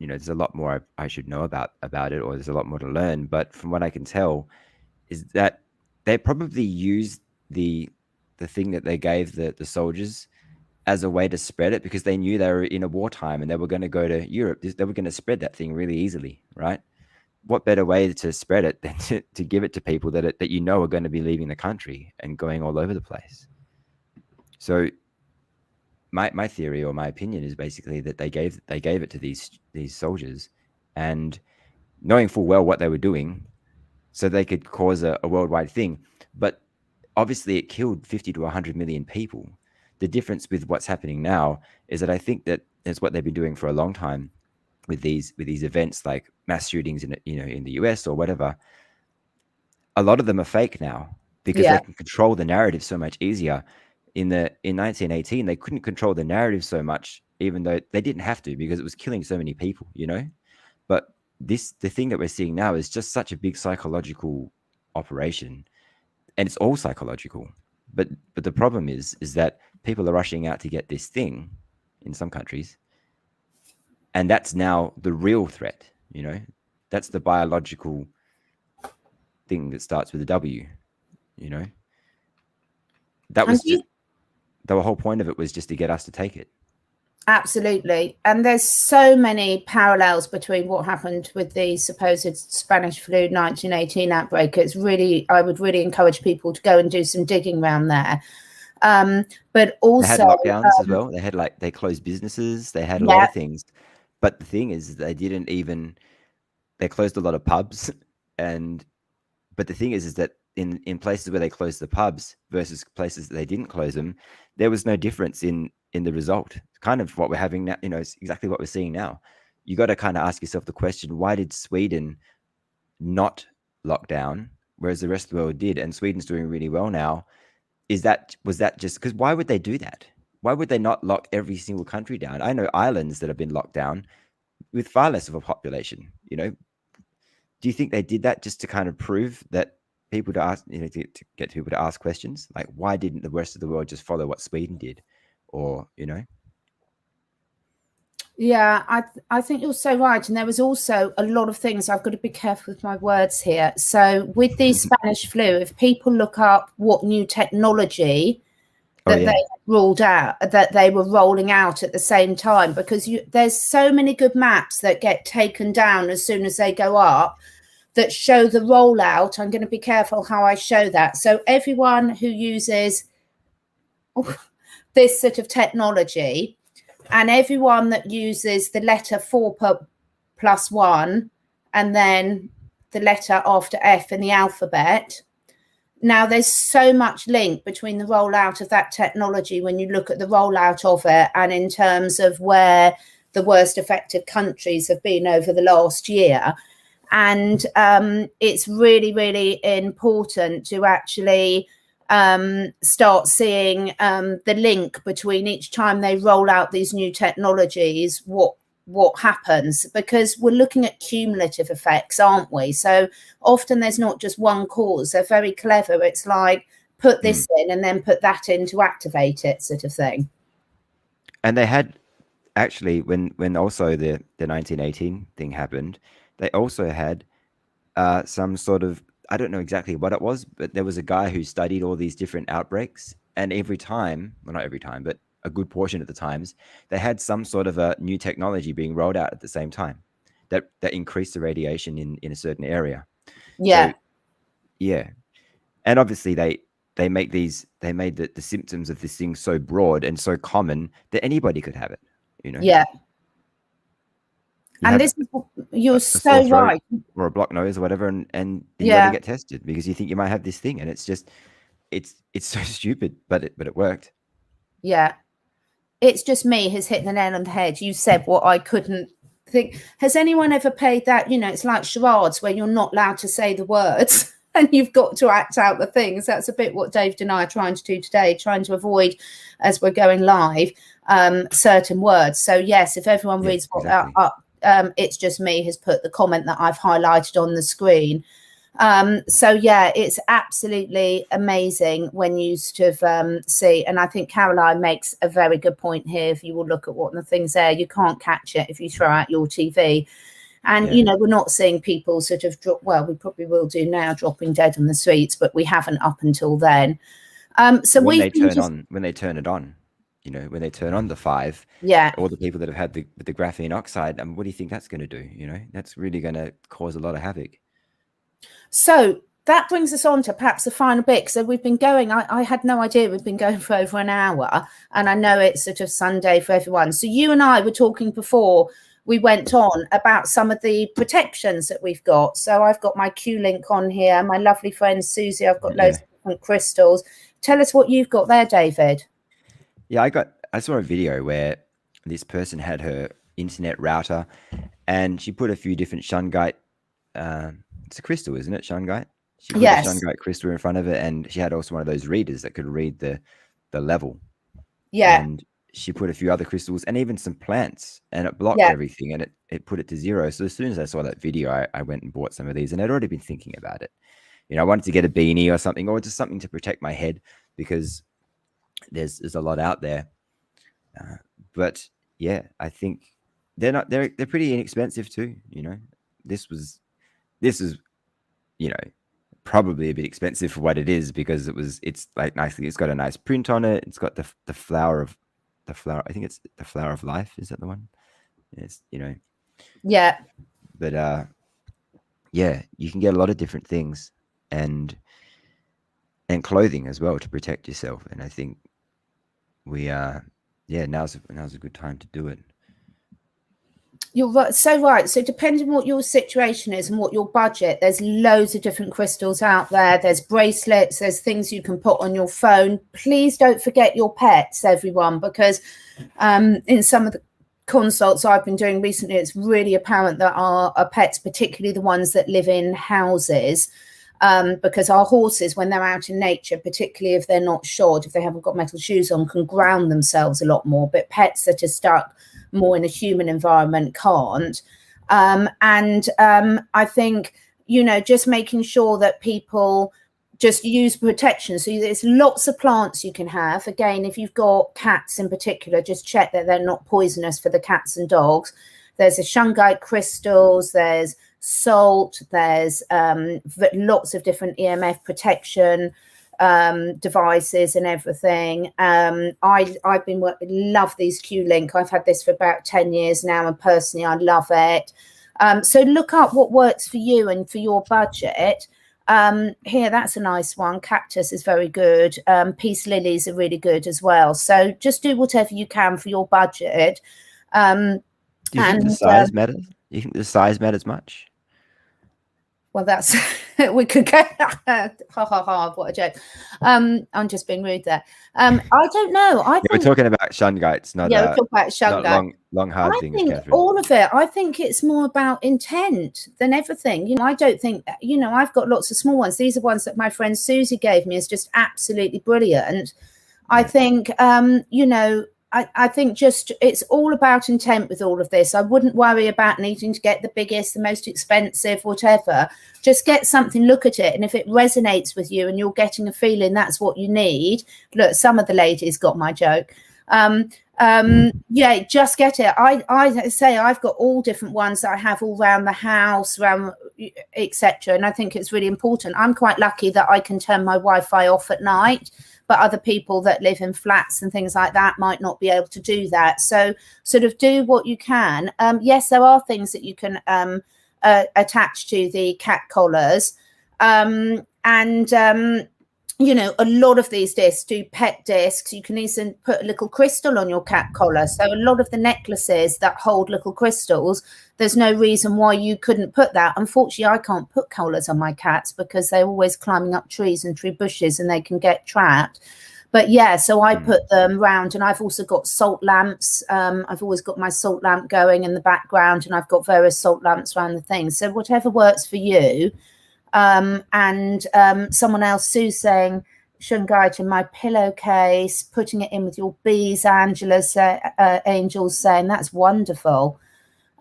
there's a lot more I should know about it, or there's a lot more to learn. But from what I can tell, is that they probably used the thing that they gave the soldiers as a way to spread it, because they knew they were in a wartime and they were going to go to Europe. They were going to spread that thing really easily, right? What better way to spread it than to give it to people that are going to be leaving the country and going all over the place? So my theory, or my opinion, is basically that they gave it to these soldiers, and knowing full well what they were doing, so they could cause a worldwide thing. But obviously it killed 50 to 100 million people. The difference with what's happening now is that I think that it's what they've been doing for a long time with these events, like mass shootings in the US or whatever. A lot of them are fake now, because they can control the narrative so much easier. In 1918, they couldn't control the narrative so much, even though they didn't have to, because it was killing so many people, But the thing that we're seeing now is just such a big psychological operation, and it's all psychological. But the problem is that people are rushing out to get this thing in some countries, and that's now the real threat. That's the biological thing that starts with a W. That was just the whole point of it, was just to get us to take it. Absolutely. And there's so many parallels between what happened with the supposed Spanish flu 1918 outbreak. It's really, I would really encourage people to go and do some digging around there. But also, they had lockdowns as well. They closed businesses. They had a lot of things. But the thing is, they didn't even they closed a lot of pubs, but the thing is that in places where they closed the pubs versus places that they didn't close them, there was no difference in the result. Kind of what we're having now, it's exactly what we're seeing now. You got to kind of ask yourself the question: why did Sweden not lock down, whereas the rest of the world did, and Sweden's doing really well now? Was that just because? Why would they do that? Why would they not lock every single country down? I know islands that have been locked down with far less of a population. Do you think they did that just to kind of prove that people to ask, to get people to ask questions? Like, why didn't the rest of the world just follow what Sweden did? Or, Yeah, I think you're so right. And there was also a lot of things. I've got to be careful with my words here. So with the Spanish flu, if people look up what new technology that they ruled out, that they were rolling out at the same time, because there's so many good maps that get taken down as soon as they go up that show the rollout. I'm going to be careful how I show that. So everyone who uses this sort of technology, and everyone that uses the letter 4+1 and then the letter after F in the alphabet. Now, there's so much link between the rollout of that technology when you look at the rollout of it and in terms of where the worst affected countries have been over the last year. And it's really, really important to actually start seeing the link between each time they roll out these new technologies, what happens, because we're looking at cumulative effects, aren't we? So often there's not just one cause. They're very clever. It's like put this in and then put that in to activate it, sort of thing. And they had actually, when also the 1918 thing happened, they also had some sort of, I don't know exactly what it was, but there was a guy who studied all these different outbreaks, and every time, well, not every time, but a good portion of the times, they had some sort of a new technology being rolled out at the same time that increased the radiation in a certain area. Yeah. So, yeah. And obviously they made the symptoms of this thing so broad and so common that anybody could have it, Yeah. And this is, you're so right. Or a blocked nose or whatever, and you got to get tested because you think you might have this thing, and it's just it's so stupid, but it worked. Yeah. It's just me who's hit the nail on the head. You said what I couldn't think. Has anyone ever played that? It's like charades where you're not allowed to say the words and you've got to act out the things. That's a bit what David and I are trying to do today, trying to avoid, as we're going live, certain words. So yes, if everyone reads what up, it's just me who's put the comment that I've highlighted on the screen. So yeah, it's absolutely amazing when you sort of see, and I think Caroline makes a very good point here. If you will look at what the things there, you can't catch it if you throw out your TV. And we're not seeing people sort of drop, well, we probably will do now, dropping dead on the streets, but we haven't up until then. So when they turn it on, when they turn on the 5, all the people that have had the graphene oxide, what do you think that's going to do? That's really going to cause a lot of havoc. So that brings us on to perhaps the final bit. So we've been going, I had no idea we've been going for over an hour, and I know it's sort of Sunday for everyone. So you and I were talking before we went on about some of the protections that we've got. So I've got my Q-Link on here, my lovely friend Susie, I've got loads of different crystals. Tell us what you've got there, David. Yeah, I saw a video where this person had her internet router and she put a few different shungite, it's a crystal, isn't it? Shungite. She put a shungite crystal in front of it, and she had also one of those readers that could read the level. Yeah. And she put a few other crystals and even some plants, and it blocked everything, and it put it to 0. So as soon as I saw that video, I went and bought some of these, and I'd already been thinking about it. I wanted to get a beanie or something, or just something to protect my head, because there's a lot out there. But yeah, I think they're pretty inexpensive too. This is probably a bit expensive for what it is, because it's like nicely, it's got a nice print on it. It's got the flower. I think it's the flower of life. Is that the one? It's Yeah. But yeah, you can get a lot of different things, and clothing as well to protect yourself. And I think now's a good time to do it. You're right, so right. So depending on what your situation is and what your budget, there's loads of different crystals out there. There's bracelets, there's things you can put on your phone. Please don't forget your pets, everyone, because in some of the consults I've been doing recently, it's really apparent that our pets, particularly the ones that live in houses, because our horses, when they're out in nature, particularly if they're not shod, if they haven't got metal shoes on, can ground themselves a lot more. But pets that are stuck more in a human environment can't. I think, just making sure that people just use protection. So there's lots of plants you can have. Again, if you've got cats in particular, just check that they're not poisonous for the cats and dogs. There's the shungite crystals, there's salt, there's lots of different EMF protection devices and everything. I've been love these Q-Link. I've had this for about 10 years now, and personally I love it. So look up what works for you and for your budget. Here, that's a nice one. Cactus is very good. Peace lilies are really good as well. So just do whatever you can for your budget. Do you think the size matters? Do you think the size matters much? Well, that's we could go ha ha ha, what a joke. I'm just being rude there. I don't know. I think we're talking about shungites, not we're talking about shungite. Long hard I things, think Catherine. all of it. I think it's more about intent than everything. I don't think, I've got lots of small ones. These are ones that my friend Susie gave me, is just absolutely brilliant. I think I think just it's all about intent with all of this. I wouldn't worry about needing to get the biggest, the most expensive, whatever. Just get something, look at it. And if it resonates with you and you're getting a feeling that's what you need. Look, some of the ladies got my joke. Yeah, just get it. I say I've got all different ones that I have all around the house, around etc. And I think it's really important. I'm quite lucky that I can turn my Wi-Fi off at night, but other people that live in flats and things like that might not be able to do that. So sort of do what you can. Yes, there are things that you can attach to the cat collars. A lot of these discs do pet discs. You can even put a little crystal on your cat collar. So a lot of the necklaces that hold little crystals, there's no reason why you couldn't put that. Unfortunately, I can't put collars on my cats because they're always climbing up trees and tree bushes and they can get trapped. But yeah, so I put them round, and I've also got salt lamps. I've always got my salt lamp going in the background, and I've got various salt lamps around the thing. So whatever works for you. Someone else, Sue, saying shungite in my pillowcase, putting it in with your bees. Angela's Angel's saying that's wonderful.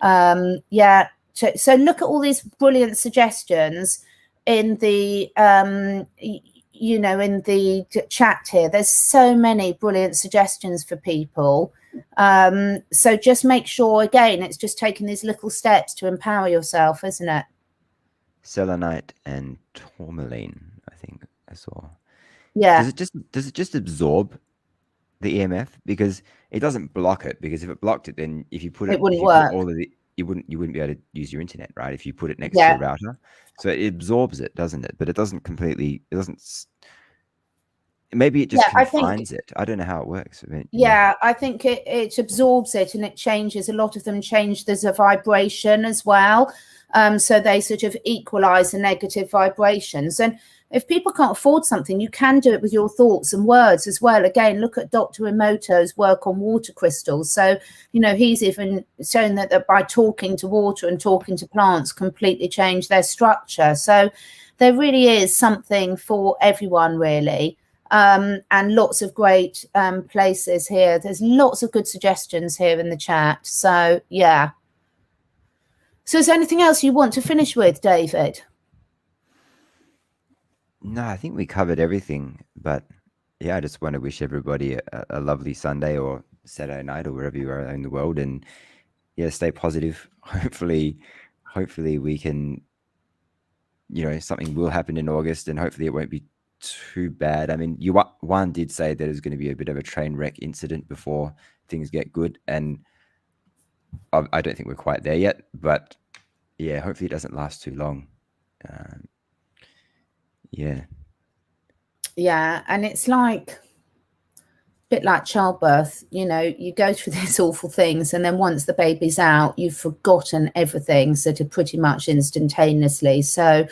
Yeah, so look at all these brilliant suggestions in the in the chat here. There's so many brilliant suggestions for people. So just make sure, again, it's just taking these little steps to empower yourself, isn't it? Selenite and tourmaline, I think I saw. Yeah. Does it just absorb the EMF? Because it doesn't block it. Because if it blocked it, then if you put it wouldn't work. You wouldn't be able to use your internet, right? If you put it next to your router, so it absorbs it, doesn't it? But it doesn't completely. It doesn't. Maybe it just confines it. I don't know how it works. I mean, I think it absorbs it and it changes. A lot of them change. There's a vibration as well. So they sort of equalize the negative vibrations. And if people can't afford something, you can do it with your thoughts and words as well. Again, look at Dr. Emoto's work on water crystals. So, he's even shown that by talking to water and talking to plants completely change their structure. So there really is something for everyone, really. And lots of great places here. There's lots of good suggestions here in the chat. So, yeah. So is there anything else you want to finish with, David? No, I think we covered everything. But yeah, I just want to wish everybody a lovely Sunday or Saturday night or wherever you are in the world. And yeah, stay positive. Hopefully we can, something will happen in August, and hopefully it won't be too bad. I mean, one did say that there's going to be a bit of a train wreck incident before things get good. And I don't think we're quite there yet, but yeah, hopefully it doesn't last too long. Yeah, and it's like bit like childbirth. You know, you go through these awful things, and then once the baby's out, you've forgotten everything sort of pretty much instantaneously. So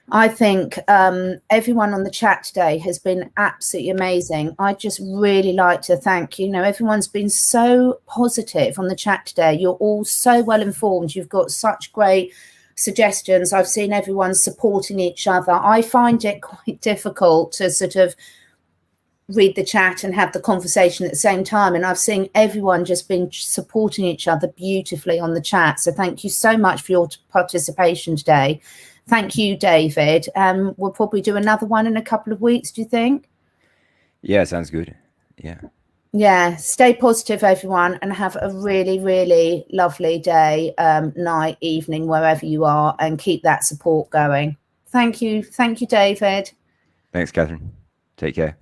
I think everyone on the chat today has been absolutely amazing. I just really like to thank, you know, everyone's been so positive on the chat today. You're all so well informed. You've got such great suggestions. I've seen everyone supporting each other. I find it quite difficult to sort of read the chat and have the conversation at the same time, and I've seen everyone just been supporting each other beautifully on the chat. So thank you so much for your participation today. Thank you, David. We'll probably do another one in a couple of weeks, do you think? Yeah, sounds good. Yeah, stay positive, everyone, and have a really, really lovely day, night, evening, wherever you are, and keep that support going. Thank you, David. Thanks, Catherine. Take care.